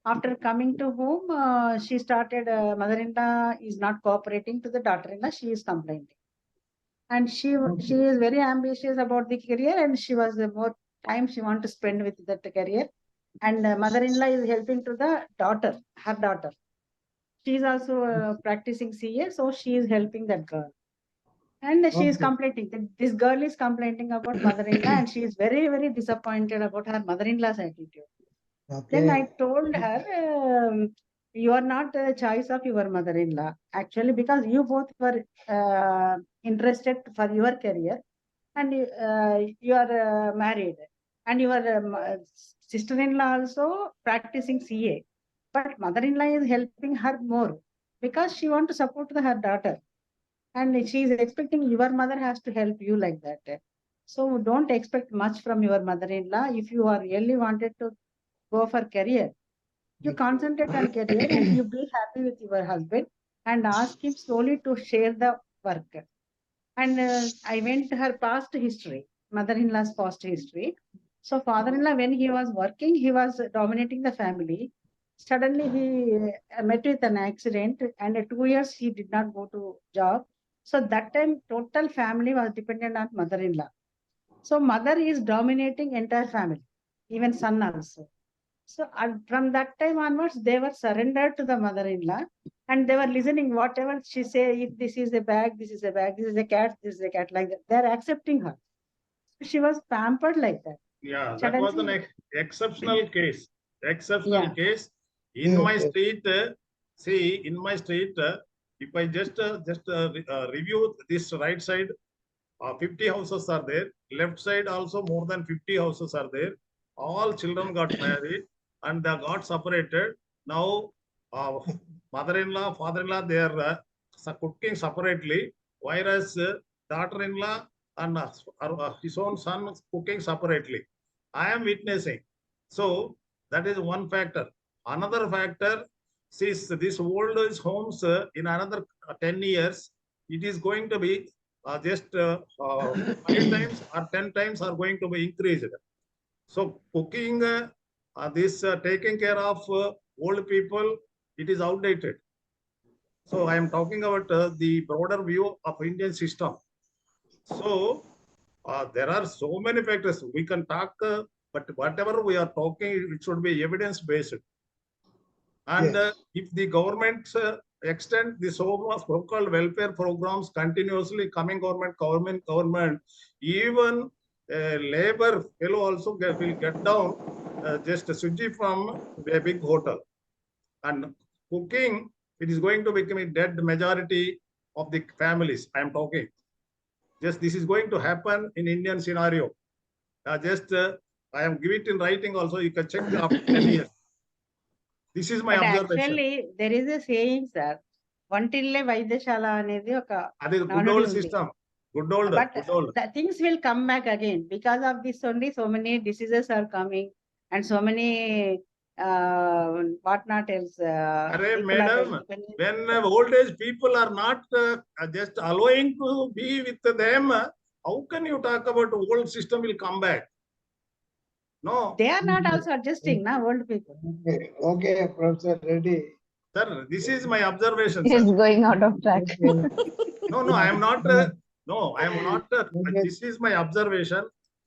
After coming to home, she started, mother-in-law is not cooperating to the daughter-in-law. She is complaining. And she is very ambitious about the career, and she was more time she want to spend with that career. And mother-in-law is helping to the daughter, her daughter. She is also practicing CA, so she is helping that girl. And she is complaining. This girl is complaining about mother-in-law, and she is very, very disappointed about her mother-in-law's attitude. Then I told her, you are not a choice of your mother-in-law. Actually, because you both were interested for your career, and you are married, and your sister-in-law also practicing CA. But mother-in-law is helping her more because she want to support her daughter. And she is expecting your mother has to help you like that. So don't expect much from your mother-in-law. If you are really wanted to go for career, you concentrate on career and you be happy with your husband and ask him slowly to share the work. And I went to her past history, mother-in-law's past history. So father-in-law, when he was working, he was dominating the family. Suddenly he met with an accident, and 2 years he did not go to job. So that time total family was dependent on mother-in-law. So mother is dominating entire family, even son also. So from that time onwards, they were surrendered to the mother-in-law, and they were listening whatever she say. If this is a bag, this is a bag. This is a cat, this is a cat. Like that, they are accepting her. She was pampered like that. Yeah, that was an exceptional case. Exceptional case. In my street, see, in my street, if I just review this right side, 50 houses are there. Left side also more than 50 houses are there. All children got married and they got separated. Now, mother-in-law, father-in-law, they are cooking separately, whereas daughter-in-law and his own son cooking separately. I am witnessing. So that is one factor. Another factor, since this old age homes in another 10 years, it is going to be just 5 times or 10 times are going to be increased. So cooking, this taking care of old people, it is outdated. So I am talking about the broader view of Indian system. So there are so many factors we can talk, but whatever we are talking, it should be evidence based. And Yes. if the government extend the so-called welfare programs continuously, coming government, even labor fellow also will get down just a switchy from a big hotel. And cooking, it is going to become a dead majority of the families I am talking. Just this is going to happen in Indian scenario. I am giving it in writing also. You can check after 10 years. This is my But observation. actually, there is a saying, sir. Vantillae Vaidyashala అనేది ఒక That is good నానుడి old ఉంది. system. Good old. But Good old. the things will come back again because of this only. So many diseases are coming, and so many what not else. Array, people are madam, depending- when old age people are not just allowing to be with them, how can you talk about old system will come back? No. They are not also adjusting now, old people. Okay, Professor Reddy. Sir, this is my observation, He's sir. going out of track. No, I am not. No, I am not. This is my observation.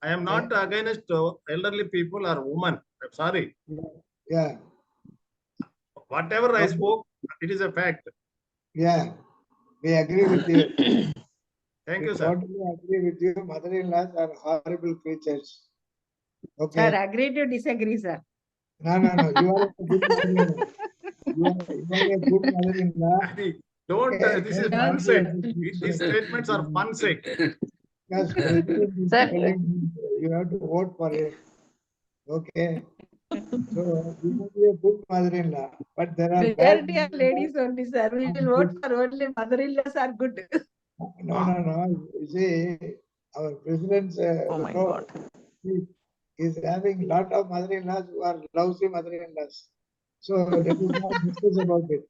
I am not against elderly people or women. I'm sorry. Yeah, Whatever I spoke, it is a fact. yeah, we agree with you. Thank We you, sir. totally agree with you. Mother-in-laws are horrible creatures. Okay. Sir, agree to disagree, sir. No. You are a good mother-in-law. You are a good mother-in-law. Don't. Okay, This is don't fun argue sake. with me. These statements are fun sake. Because President is Sir. telling you, you have to vote for it. Okay. So you may be a good mother-in-law, but there are bad Majority are mother-in-laws ladies only, sir. We will vote for only mother-in-laws are good. No. You see, our president's Oh my road God. is having a lot of mother-in-laws who are lousy mother-in-laws. So let us not discuss about it.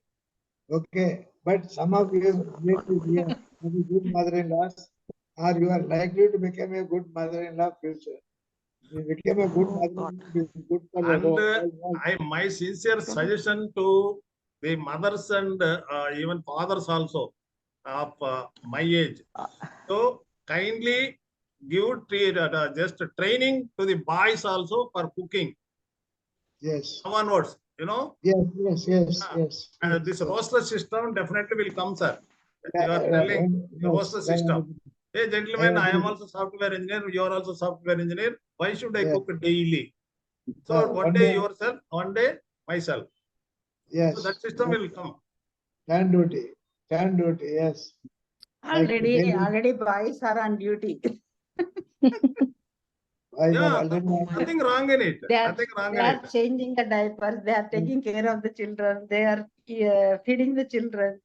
Okay, but some of you really here may be good mother-in-laws, or you are likely to become a good mother-in-law future. You become a good mother-in-law, it is good for the And whole. my sincere suggestion to the mothers and even fathers also of my age. So kindly give just training to the boys also for cooking. Yes, Onwards, you know. yes. This roster system definitely will come, sir. You are Yeah, telling the yes, roster system. Hey, gentlemen, I am also software engineer. You are also software engineer. Why should I Yeah. cook daily? So one day yourself, one day myself. Yes. So that system will come. Turn duty, yes. Already boys are on duty. Nothing wrong in it. They Nothing wrong are in it. changing the diapers. They are taking care of the children. They are feeding the children.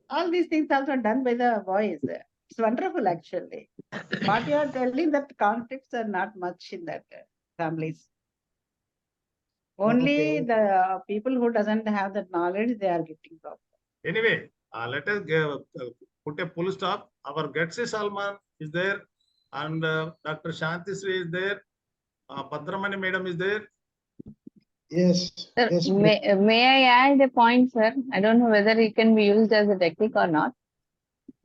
All these things also done by the boys. It's wonderful, actually. What you are telling, that conflicts are not much in that families. Only the people who doesn't have that knowledge, they are getting problem. Anyway, let us put a full stop. Our Getsi Salman is there, and Dr. Shanti Sri is there. Padramani Madam is there. Yes. Sir, Yes. may I add a point, sir? I don't know whether it can be used as a technique or not.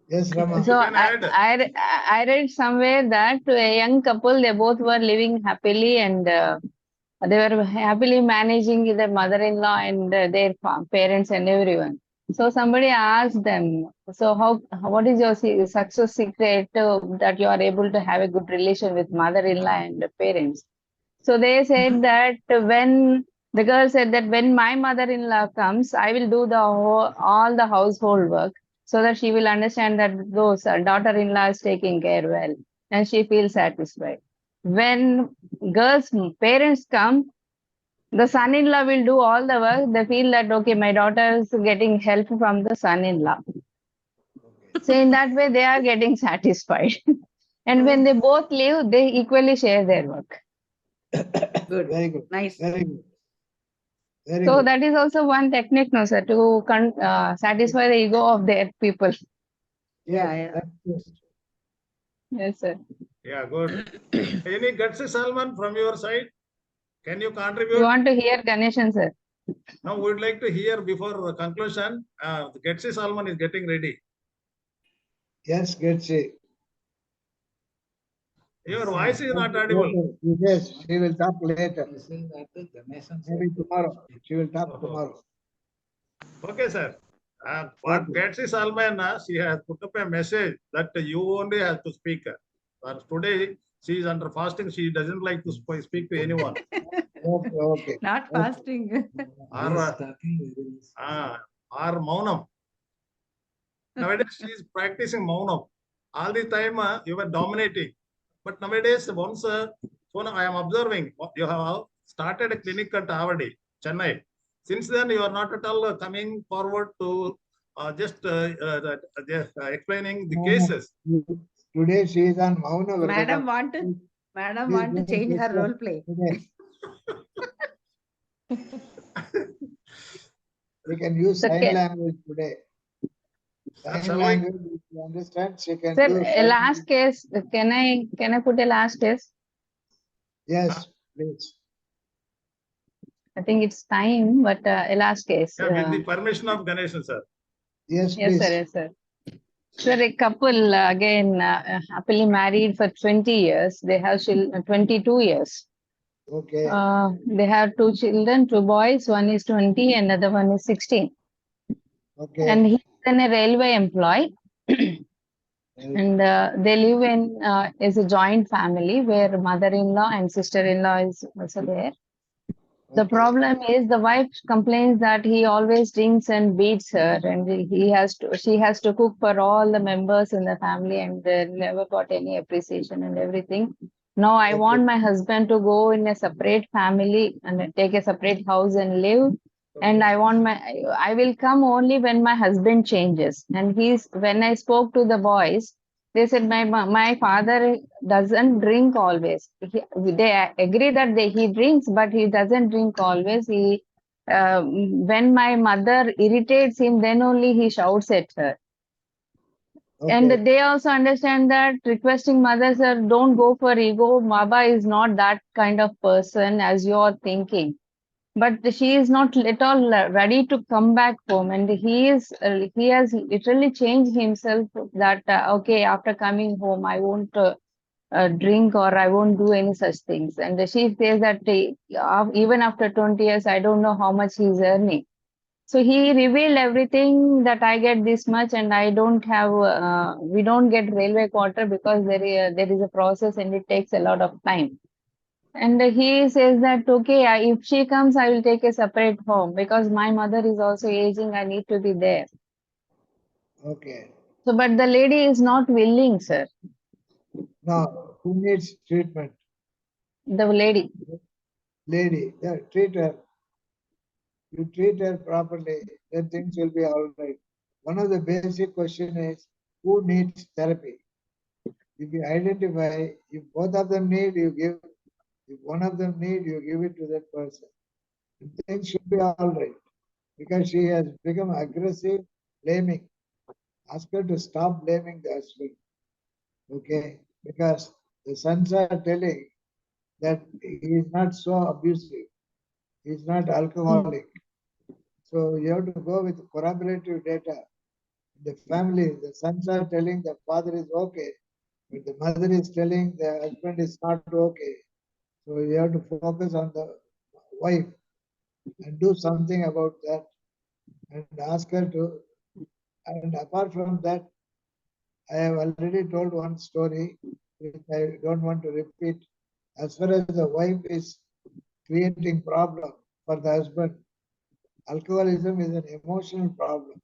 Yes, Rama. So You can add. I read somewhere that a young couple, they both were living happily and they were happily managing their mother-in-law and their parents and everyone. So somebody asked them, so what is your success secret that you are able to have a good relation with mother-in-law and the parents? So they said that the girl said that when my mother-in-law comes, I will do all the household work so that she will understand that those daughter-in-law is taking care well and she feels satisfied. When girls' parents come, the son-in-law will do all the work. They feel that, okay, my daughter is getting help from the son-in-law. So in that way, they are getting satisfied. And when they both leave, they equally share their work. Good. Very good. Nice. Very good. Very So good. that is also one technique, no, sir, to satisfy the ego of their people. Yeah, Yes, yeah. that's good. Yes, sir. Yeah, good. Any gutsy Salman from your side? Can you You contribute? want to hear Ganeshan, sir? Now we would like to hear before conclusion. The Getsy Salman is getting ready. Yes, Getsi. Your voice is not audible. Yes, she will talk later. Maybe tomorrow. She will talk tomorrow. Okay, sir. What Okay. Getsy Salman, she has put up a message that you only have to speak. But today she is under fasting. She doesn't like to speak to anyone. Okay, okay. Not Okay. fasting. Or Maunam. Nowadays she is practicing Maunam. All the time you were dominating. But nowadays, once, so now I am observing, you have started a clinic at Avadi, Chennai. Since then, you are not at all coming forward to explaining the No, no. cases. Today she is on Mauna Madam Vratam. want to Please change her don't role play. today. We can use Sir, sign language today. Sign Shall we? language, if you understand, she can Sir, do a sign last case. Can I put a last case? Yes, please. I think it's time, but a last case. Yeah, with the permission of Ganeshan, sir. Yes, Yes, sir. please. Yes, sir. Sir, a couple again happily married for 20 years. They have 22 years. Okay. They have two children, two boys. One is 20, another one is 16. Okay. And he's in a railway employee. And they live in is a joint family where mother-in-law and sister-in-law is also there. The Okay. problem is the wife complains that he always drinks and beats her, and she has to cook for all the members in the family, and never got any appreciation and everything. Now I Okay. want my husband to go in a separate family and take a separate house and live. And I will come only when my husband changes. And when I spoke to the boys, they said my father doesn't drink always. They agree that he drinks, but he doesn't drink always. When my mother irritates him, then only he shouts at her. And Okay. they also understand that requesting mothers are don't go for ego. Baba is not that kind of person as you are thinking. But she is not at all ready to come back home, and he has literally changed himself. That okay, after coming home, I won't drink or I won't do any such things. And she says that even after 20 years, I don't know how much he's earning. So he revealed everything that I get this much, and I don't have. We don't get railway quarter because there is a process and it takes a lot of time. And he says that, okay, if she comes, I will take a separate home because my mother is also aging. I need to be there. Okay. So, but the lady is not willing, sir. Now, who needs treatment? The lady. Lady, yeah, treat her. You treat her properly, then things will be all right. One of the basic question is, who needs therapy? If you identify, if both of them need, you give. If one of them need, you give it to that person. And things should be all right. Because she has become aggressive, blaming. Ask her to stop blaming the husband. Okay? Because the sons are telling that he is not so abusive. He is not alcoholic. So you have to go with corroborative data. The family, the sons are telling the father is okay, but the mother is telling the husband is not okay. So you have to focus on the wife and do something about that and ask her to. And apart from that, I have already told one story which I don't want to repeat. As far as the wife is creating problem for the husband, alcoholism is an emotional problem.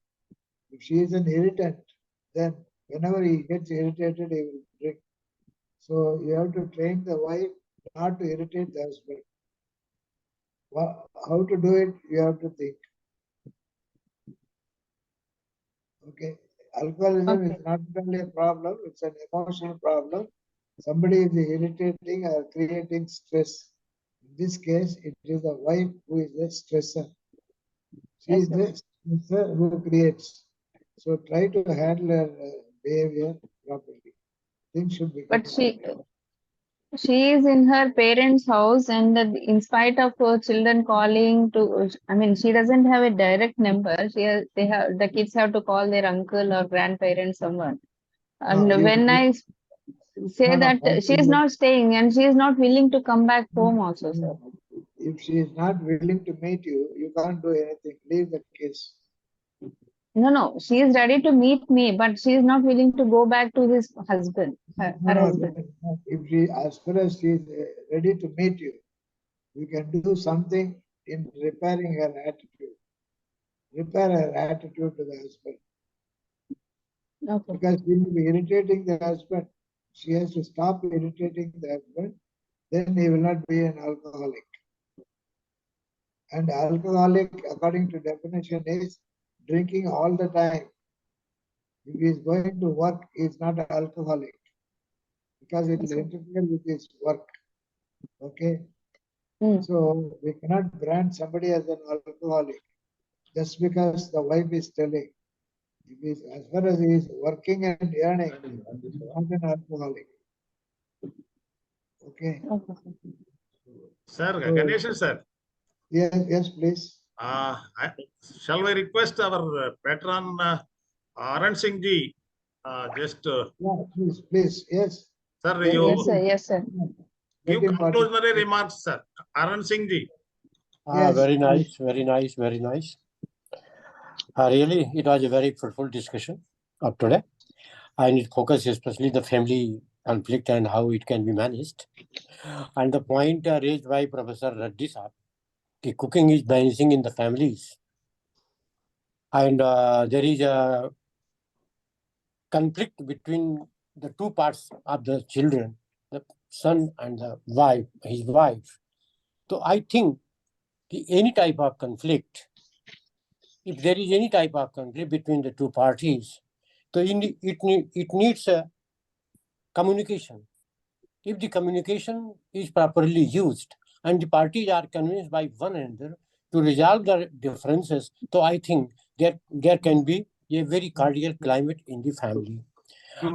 If she is an irritant, then whenever he gets irritated, he will drink. So you have to train the wife not to irritate the husband. How to do it, you have to think. Okay. Alcoholism is not only a problem, it's an emotional problem. Somebody is irritating or creating stress. this case, it is the wife who is the stressor. She Yes, is the stressor who creates. So try to handle her behavior properly. Things should become. but she is in her parents' house, and in spite of her children calling to, I mean, she doesn't have a direct number. The kids have to call their uncle or grandparents, someone. And No, when I say no, that she is not staying and she is not willing to come back home also, sir. if she is not willing to meet you, you can't do anything. Leave the case. No, she is ready to meet me, but she is not willing to go back to his husband, her husband. If she, as far as she is ready to meet you, you can do something in repairing her attitude. Repair her attitude to the husband. Okay. Because she will be irritating the husband. She has to stop irritating the husband. Then he will not be an alcoholic. And alcoholic, according to definition, is drinking all the time. If he is going to work, he is not an alcoholic because it will interfere with his work. Okay. So we cannot brand somebody as an alcoholic just because the wife is telling. If he is, as far as he is working and earning, he is not an alcoholic. Okay. Sir, So- Ganesh sir. Yes, please. Shall we request our patron Aran Singh ji just Yeah, please, yes. sir, Yes, you Yes, sir. give Let him conclusionary remarks, sir. Aran Singh ji. Yes, Very please. nice, very nice, very nice. Really, it was a very fruitful discussion of today. And it focuses especially the family conflict and how it can be managed. And the point raised by Professor Reddy Saab, that cooking is balancing in the families. And there is a conflict between the two parts of the children, the son and the wife, his wife. So I think any type of conflict, if there is any type of conflict between the two parties, so it needs a communication. If the communication is properly used and the parties are convinced by one another to resolve the differences, so I think there can be a very cordial climate in the family.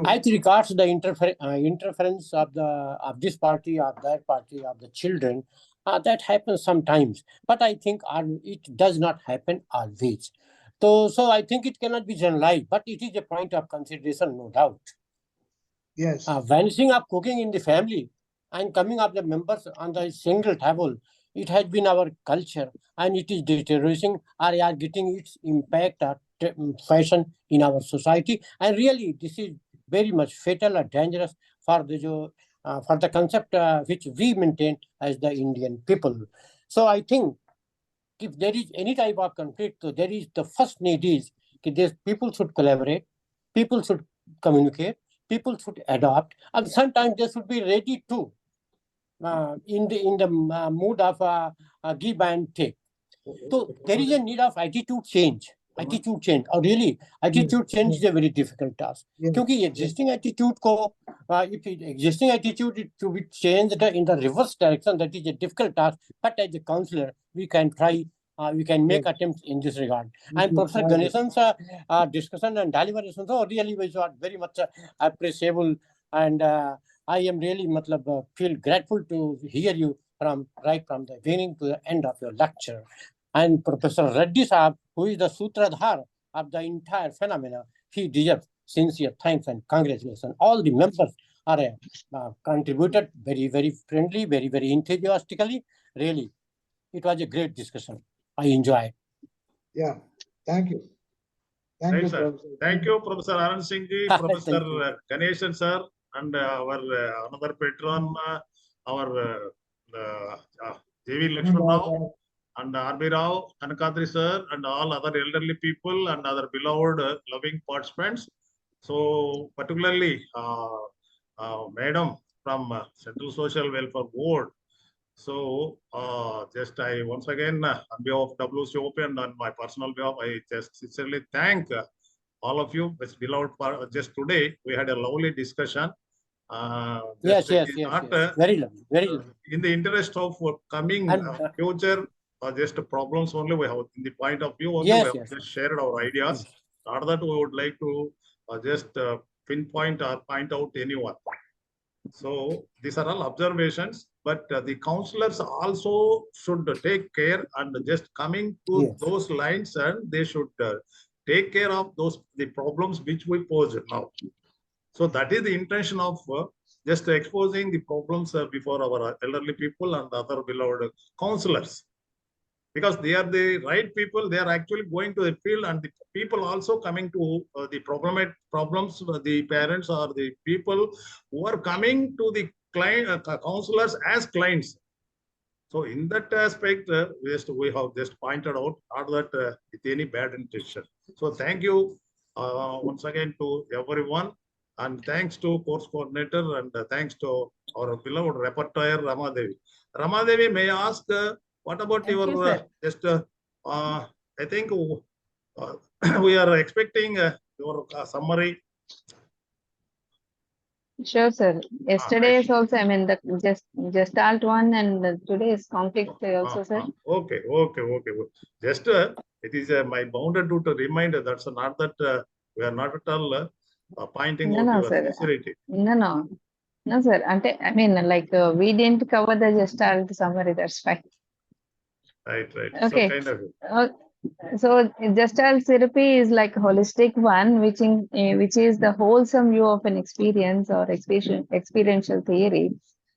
As regards the interference of this party, of that party, of the children, that happens sometimes. But I think it does not happen always. So I think it cannot be generalized, but it is a point of consideration, no doubt. Yes. Vanishing of cooking in the family and coming of the members on the single table, it has been our culture and it is deteriorating or are getting its impact or fashion in our society. And really, this is very much fatal or dangerous for the concept which we maintain as the Indian people. So I think if there is any type of conflict, so there is the first need is that people should collaborate, people should communicate, people should adopt, and sometimes they should be ready to in the mood of give and take. So there is a need of attitude change. Or really attitude change is a very difficult task. Because existing attitude if existing attitude to be changed in the reverse direction, that is a difficult task. But as a counselor, we can try. We can make attempts in this regard. And Professor Ganeshan's discussion and deliberations really was very much appreciable. And I am really feel grateful to hear you right from the beginning to the end of your lecture. And Professor Reddy Saab, who is the Sutradhar of the entire phenomena, he deserves sincere thanks and congratulations. All the members are contributed very, very friendly, very, very enthusiastically. Really, it was a great discussion. I enjoyed. Yeah, thank you. Thank Right, you, sir. Professor. Thank you, Professor Anand Singh ji, Professor Ganeshan sir, and our another patron, our J.V. Lakshman Rao, and R.B. Rao, Kanakadri sir, and all other elderly people and other beloved loving participants. So particularly Madam from Central Social Welfare Board. So just I once again on behalf of Wcop and on my personal behalf, I just sincerely thank all of you. Beloved, just today we had a lovely discussion Yes, just it yes, is yes, not yes. Very lovely, very lovely. in the interest of coming And future, just problems only we have in the point of view only yes, we have yes, just shared our ideas. yes. Not that we would like to just pinpoint or point out anyone. So these are all observations, but the counselors also should take care and just coming to Yes. those lines, and they should take care of the problems which we pose now. So that is the intention of just exposing the problems before our elderly people and other beloved counselors, because they are the right people. They are actually going to the field, and the people also coming to the problems, the parents or the people who are coming to the client counselors as clients. So in that aspect, we have just pointed out, not that with any bad intention. So thank you once again to everyone, and thanks to course coordinator, and thanks to our beloved rapporteur Ramadevi. Ramadevi, may I ask, what about Thank you, your sir. just? I think we are expecting your summary. Sure, sir. Yesterday is also, I mean, the Gestalt one, and today is conflict also, sir. Okay. Just it is my bounded to remind that's not that we are not at all pointing out No, your sir. sincerity. No, sir. I mean, like we didn't cover the Gestalt summary. That's fine. Right. Okay. So kind of. So Gestalt therapy is like a holistic one, which is the wholesome view of an experience or experiential theory.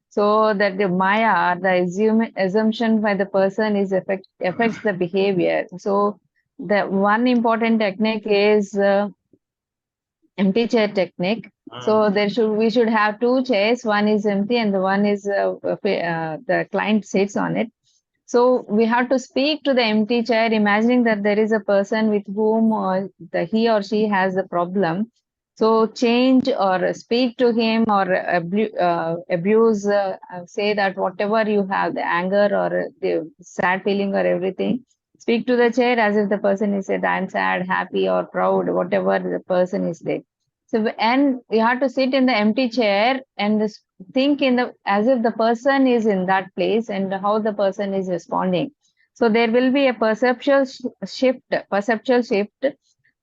So that the Maya, the assumption by the person is affects the behavior. So the one important technique is empty chair technique. So we should have two chairs. One is empty and the one is the client sits on it. So we have to speak to the empty chair, imagining that there is a person with whom he or she has a problem. So change or speak to him or abuse, say that whatever you have, the anger or the sad feeling or everything, speak to the chair as if the person is said, I'm sad, happy or proud, whatever the person is there. So, and you have to sit in the empty chair and think as if the person is in that place and how the person is responding. So there will be a perceptual shift.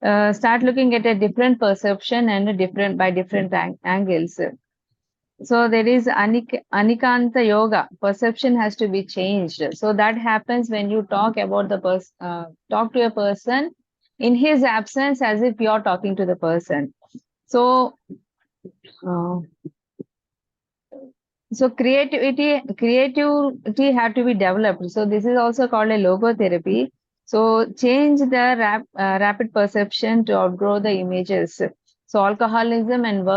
Start looking at a different perception and different angles. So there is anikanta yoga. Perception has to be changed. So that happens when you talk about talk to a person in his absence as if you're talking to the person. So creativity had to be developed. So this is also called a logotherapy. So change the rapid perception to outgrow the images. So alcoholism and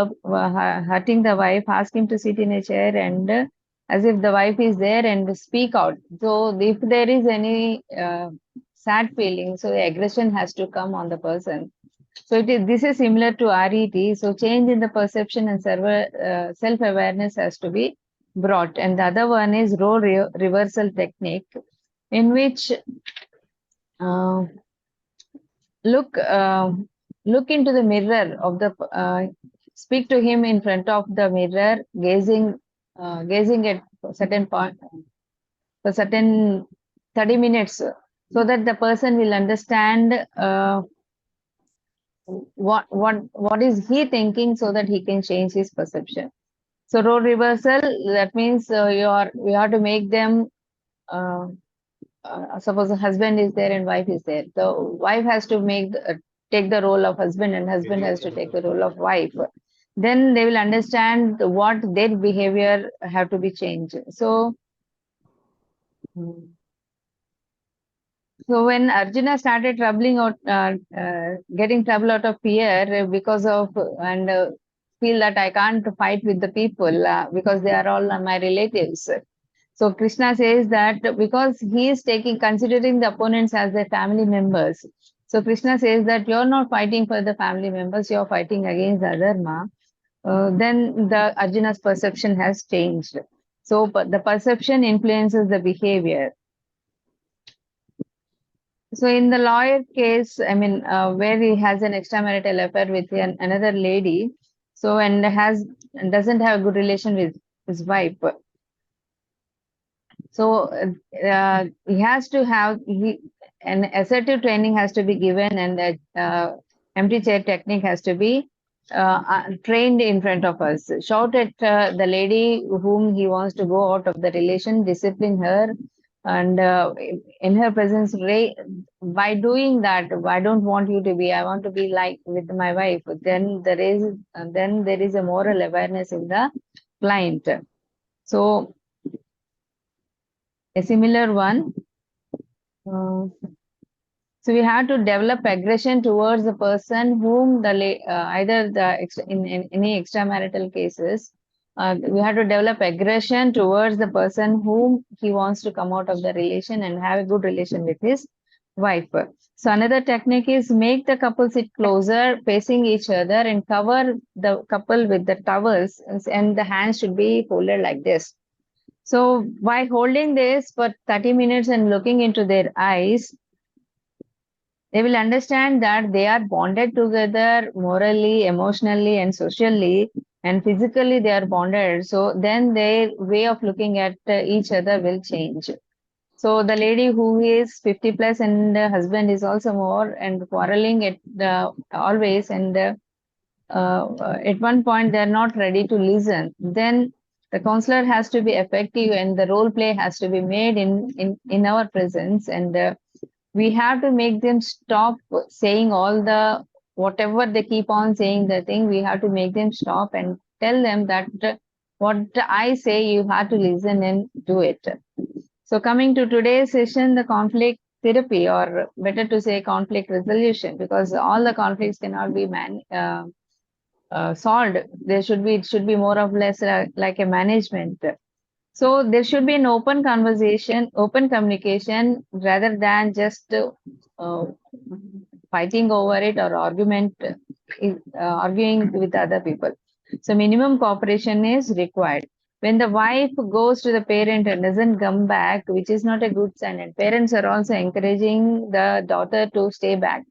hurting the wife, ask him to sit in a chair and as if the wife is there and speak out. So if there is any sad feeling, so the aggression has to come on the person. So this is similar to RET. So change in the perception and self-awareness has to be brought. And the other one is role reversal technique, in which look into the mirror of speak to him in front of the mirror, gazing at a certain point for certain 30 minutes, so that the person will understand what is he thinking, so that he can change his perception. So role reversal, that means you have to make them suppose a husband is there and wife is there. The wife has to take the role of husband and husband has to take the role of wife. Then they will understand what their behavior have to be changed. So when Arjuna started getting trouble out of fear because of feel that I can't fight with the people because they are all my relatives. So Krishna says that because he is considering the opponents as their family members. So Krishna says that you're not fighting for the family members, you're fighting against the adharma. Then the Arjuna's perception has changed. So the perception influences the behavior. So in the lawyer case, I mean, where he has an extramarital affair with another lady, so and has doesn't have a good relation with his wife. So he has to have an assertive training has to be given, and empty chair technique has to be trained in front of us. Shout at the lady whom he wants to go out of the relation, discipline her, and in her presence, by doing that, I don't want you to be, I want to be like with my wife. Then there is a moral awareness in the client. So a similar one. So we have to develop aggression towards the person whom either in any extramarital cases, we have to develop aggression towards the person whom he wants to come out of the relation and have a good relation with his wife. So another technique is make the couple sit closer, facing each other, and cover the couple with the towels, and the hands should be folded like this. So by holding this for 30 minutes and looking into their eyes, they will understand that they are bonded together morally, emotionally, and socially, and physically they are bonded. So then their way of looking at each other will change. So the lady who is 50 plus and the husband is also more and quarreling at always, and at one point they're not ready to listen, then the counselor has to be effective, and the role play has to be made in our presence, and we have to make them stop saying all the whatever they keep on saying the thing. We have to make them stop and tell them that what I say, you have to listen and do it. So coming to today's session, the conflict therapy, or better to say conflict resolution, because all the conflicts cannot be solved. It should be more or less like a management. So there should be an open conversation, open communication, rather than just fighting over it or arguing with other people. So minimum cooperation is required. When the wife goes to the parent and doesn't come back, which is not a good sign, and parents are also encouraging the daughter to stay back.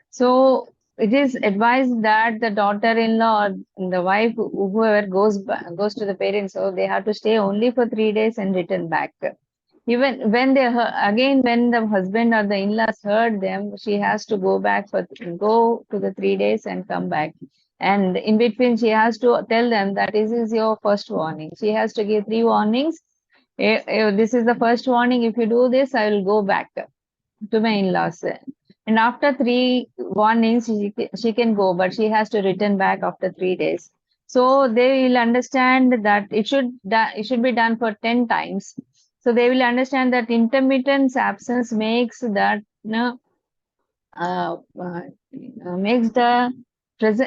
So it is advised that the daughter-in-law or the wife, whoever goes to the parents, so they have to stay only for 3 days and return back. Even when when the husband or the in-laws heard them, she has to go to the 3 days and come back. And in between, she has to tell them that this is your first warning. She has to give 3 warnings. This is the first warning. If you do this, I will go back to my in-laws. And after 3 warnings, she can go, but she has to return back after 3 days. So they will understand that it should be done for 10 times. So they will understand that intermittent absence makes that makes the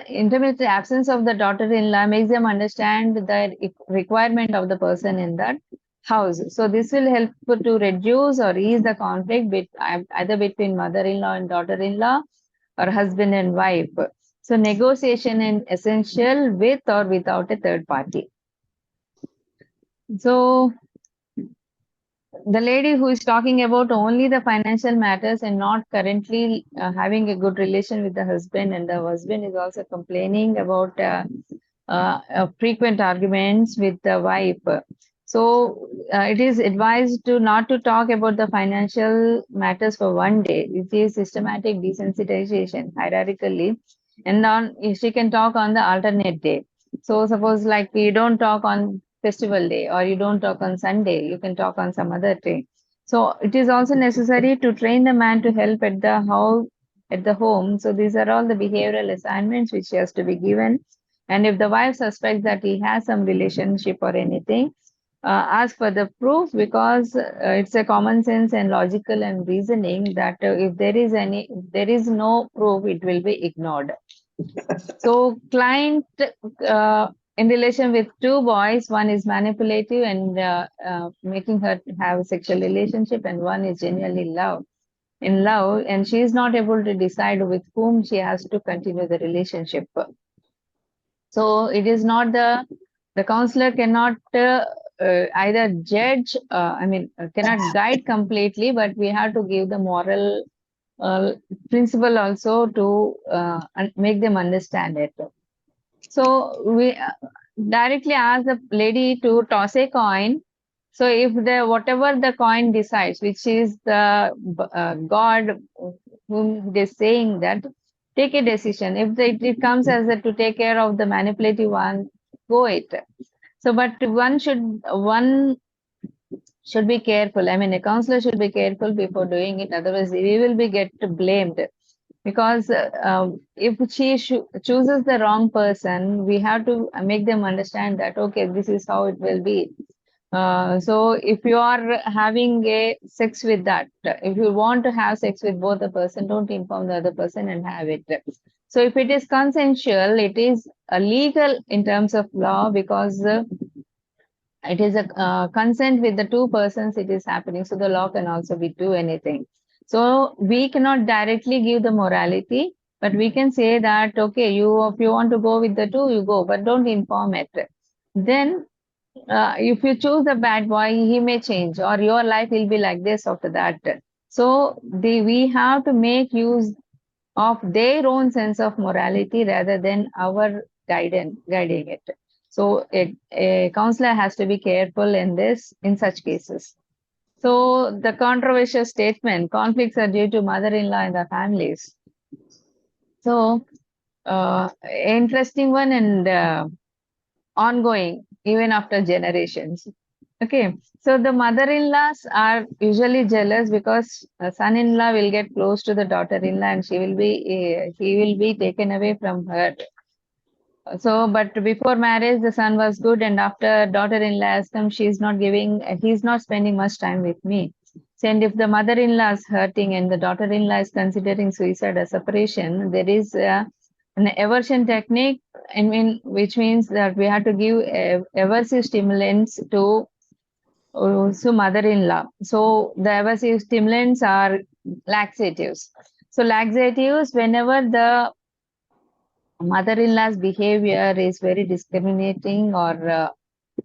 intermittent absence of the daughter-in-law makes them understand the requirement of the person in that house. So this will help to reduce or ease the conflict either between mother-in-law and daughter-in-law, or husband and wife. So negotiation is essential with or without a third party. So the lady who is talking about only the financial matters and not currently having a good relation with the husband, and the husband is also complaining about frequent arguments with the wife. So it is advised not to talk about the financial matters for 1 day. It is systematic desensitization hierarchically, and then she can talk on the alternate day. So suppose like you don't talk on festival day, or you don't talk on Sunday, you can talk on some other day. So it is also necessary to train the man to help at the home. So these are all the behavioral assignments which has to be given. And if the wife suspects that he has some relationship or anything, ask for the proof, because it's a common sense and logical and reasoning that if there is no proof, it will be ignored. So client in relation with 2 boys, one is manipulative and making her have a sexual relationship, and one is genuinely in love, and she is not able to decide with whom she has to continue the relationship. So it is not the counselor cannot either judge, cannot guide completely, but we have to give the moral principle also to make them understand it. So directly ask the lady to toss a coin. So if the whatever the coin decides, which is the God whom it is saying that, take a decision. If it comes as to take care of the manipulative one, go it. So, but one should be careful. I mean, a counselor should be careful before doing it. Otherwise, we will be get blamed. Because if she chooses the wrong person, we have to make them understand that, okay, this is how it will be. So if you are having a sex with that, if you want to have sex with both the person, don't inform the other person and have it. So if it is consensual, it is legal in terms of law, because it is a consent with the two persons it is happening. So the law can also be do anything. So we cannot directly give the morality, but we can say that, okay, if you want to go with the two, you go, but don't inform it. Then if you choose the bad boy, he may change, or your life will be like this after that. So we have to make use of their own sense of morality rather than our guiding it. So a counselor has to be careful in such cases. So the controversial statement, conflicts are due to mother-in-law and the families. So interesting one, and ongoing even after generations. Okay, so the mother-in-laws are usually jealous because son-in-law will get close to the daughter-in-law and he will be taken away from her. So, but before marriage, the son was good, and after daughter-in-law has come, he's not spending much time with me. So, and if the mother-in-law is hurting and the daughter-in-law is considering suicide or separation, there is an aversion technique, which means that we have to give aversive stimulants to mother-in-law. So the aversive stimulants are laxatives. So laxatives, whenever the mother-in-law's behavior is very discriminating or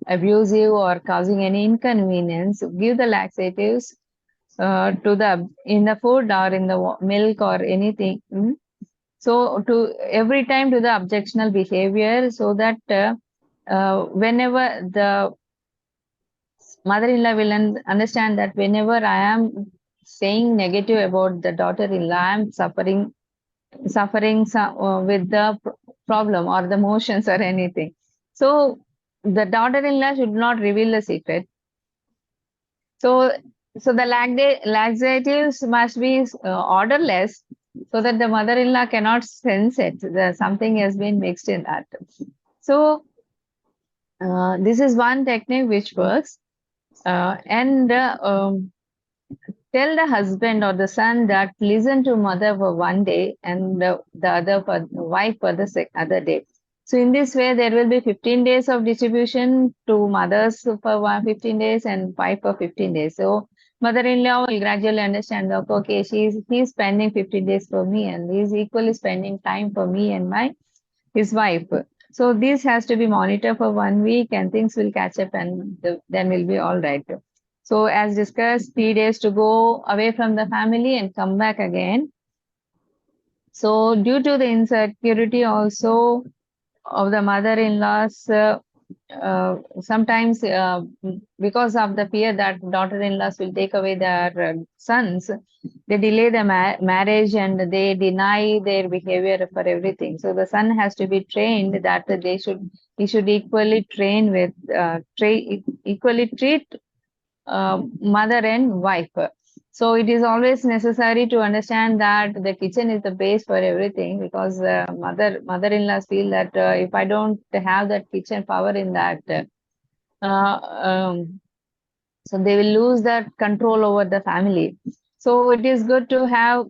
abusive or causing any inconvenience, give the laxatives in the food or in the milk or anything. So to every time to the objectionable behavior, so that whenever the mother-in-law will understand that whenever I am saying negative about the daughter-in-law, I am suffering with the problem or the motions or anything. So the daughter-in-law should not reveal the secret. So the laxatives must be orderless, so that the mother-in-law cannot sense it. Something has been mixed in that. So this is one technique which works. And tell the husband or the son that listen to mother for one day and the other for the wife for the other day. So in this way, there will be 15 days of distribution to mothers for 15 days and wife for 15 days. So mother-in-law will gradually understand that, okay, he's spending 15 days for me and he's equally spending time for me and his wife. So this has to be monitored for 1 week and things will catch up and then will be all right. So as discussed, 3 days to go away from the family and come back again. So due to the insecurity also of the mother-in-laws, sometimes because of the fear that daughter-in-laws will take away their sons, they delay the marriage and they deny their behavior for everything. So the son has to be trained that he should equally train with equally treat mother and wife. So it is always necessary to understand that the kitchen is the base for everything, because mother-in-laws feel that if I don't have that kitchen power in that, so they will lose that control over the family. So it is good to have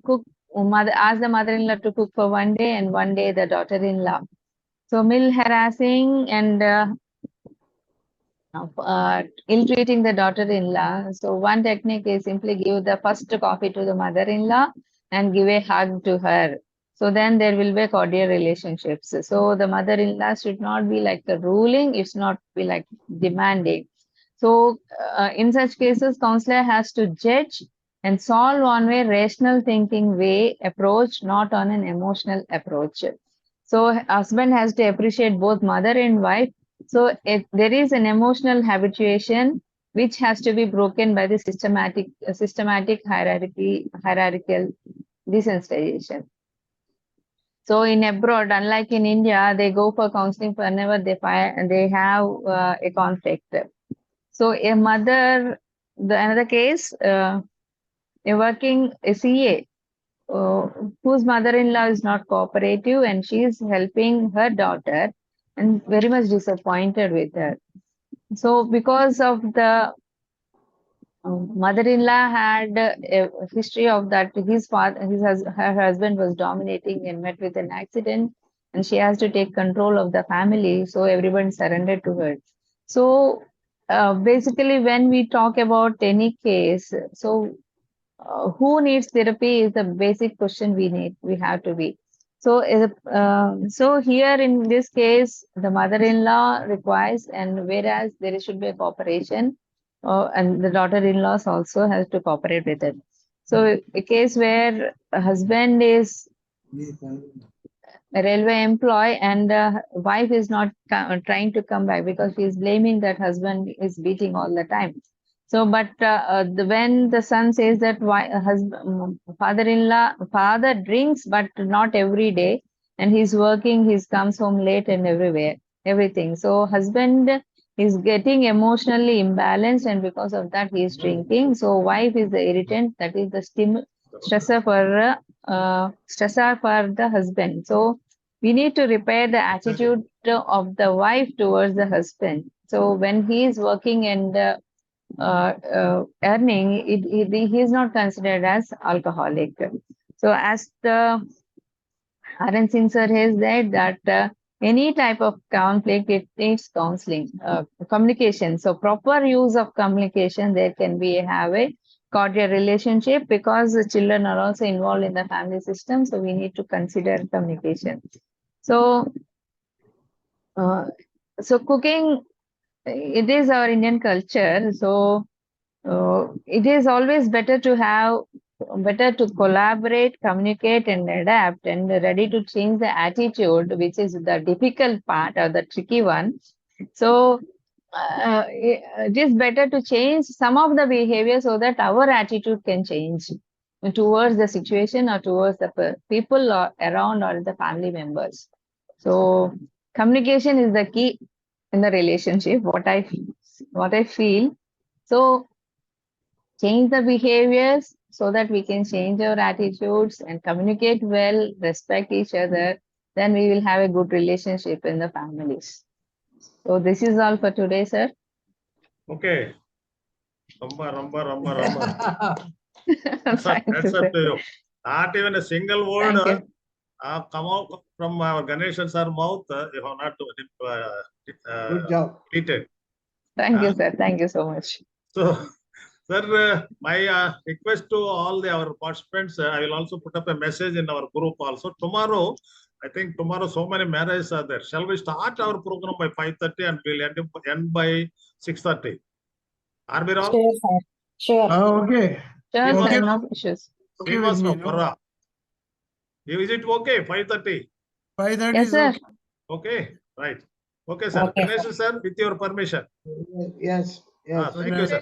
ask the mother-in-law to cook for 1 day and 1 day the daughter-in-law. So mild harassing and ill-treating the daughter-in-law. So one technique is simply give the first coffee to the mother-in-law and give a hug to her. So then there will be cordial relationships. So the mother-in-law should not be like the ruling, it's not be like demanding. So in such cases, counselor has to judge and solve on a rational thinking way approach, not on an emotional approach. So husband has to appreciate both mother and wife So there is an emotional habituation which has to be broken by the systematic hierarchical desensitization. So in abroad, unlike in India, they go for counseling whenever they have a conflict. So a mother, another case, a CA whose mother-in-law is not cooperative and she is helping her daughter and very much disappointed with her. So because of the mother-in-law had a history of that her husband was dominating and met with an accident and she has to take control of the family, so everyone surrendered to her. So basically when we talk about any case, so who needs therapy is the basic question we have to be. So so here in this case the mother-in-law requires, and whereas there should be a cooperation, and the daughter-in-laws also has to cooperate with it. So a case where a husband is a railway employee and wife is not trying to come back because she is blaming that husband is beating all the time. So, but when the son says that father drinks, but not every day, and he's working, he comes home late and everything. So, husband is getting emotionally imbalanced, and because of that, he is drinking. So, wife is the irritant, that is the stressor for the husband. So, we need to repair the attitude of the wife towards the husband. So, when he is working and earning, he is not considered as alcoholic. So as the RN Singh sir has said that any type of conflict, it needs counseling, communication. So proper use of communication, there can be have a cordial relationship because the children are also involved in the family system. So we need to consider communication. So, so cooking, it is our Indian culture. So it is always better to collaborate, communicate, and adapt, and ready to change the attitude, which is the difficult part or the tricky one. So it is better to change some of the behavior so that our attitude can change towards the situation or towards the people or around or the family members. So communication is the key in the relationship, what I feel. So change the behaviors so that we can change our attitudes and communicate well, respect each other, then we will have a good relationship in the families. So this is all for today, sir. Okay. Ramba. That's Thank up you, sir. to you. Not even a single word Thank you. come out from our Ganeshan sir mouth. You have not Good job. repeated. Thank you, sir. Thank you so much. So, sir, my request to all our participants, I will also put up a message in our group also. Tomorrow, I think tomorrow so many marriages are there. Shall we start our program by 5:30 and we'll end by 6:30? Are we wrong? Sure, sir. Sure. Okay. Sure, Okay. sir. No issues. Okay with me, no? Is it okay? 5:30? 5:30 Yes, is sir. okay. Okay, right. Okay, sir. Okay, Ganesh sir, with your permission. Yes, yes. Thank you, sir.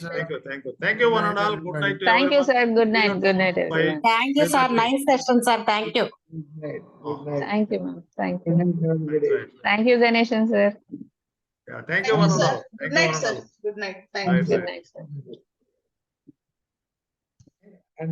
Thank you, one and all. Good night to Thank you, everyone. sir. Good night. Good night, Bye. everyone. Thank you, sir. Nice session, sir. Thank you. Good night. Good night. Thank you, ma'am. Thank Good you. night, everybody. Right. Thank you, Ganeshan, sir. Yeah, thank you, one and all. Good Thank you, night, one and sir. all. Good night. Bye, Thank you. Good bye. night, sir. And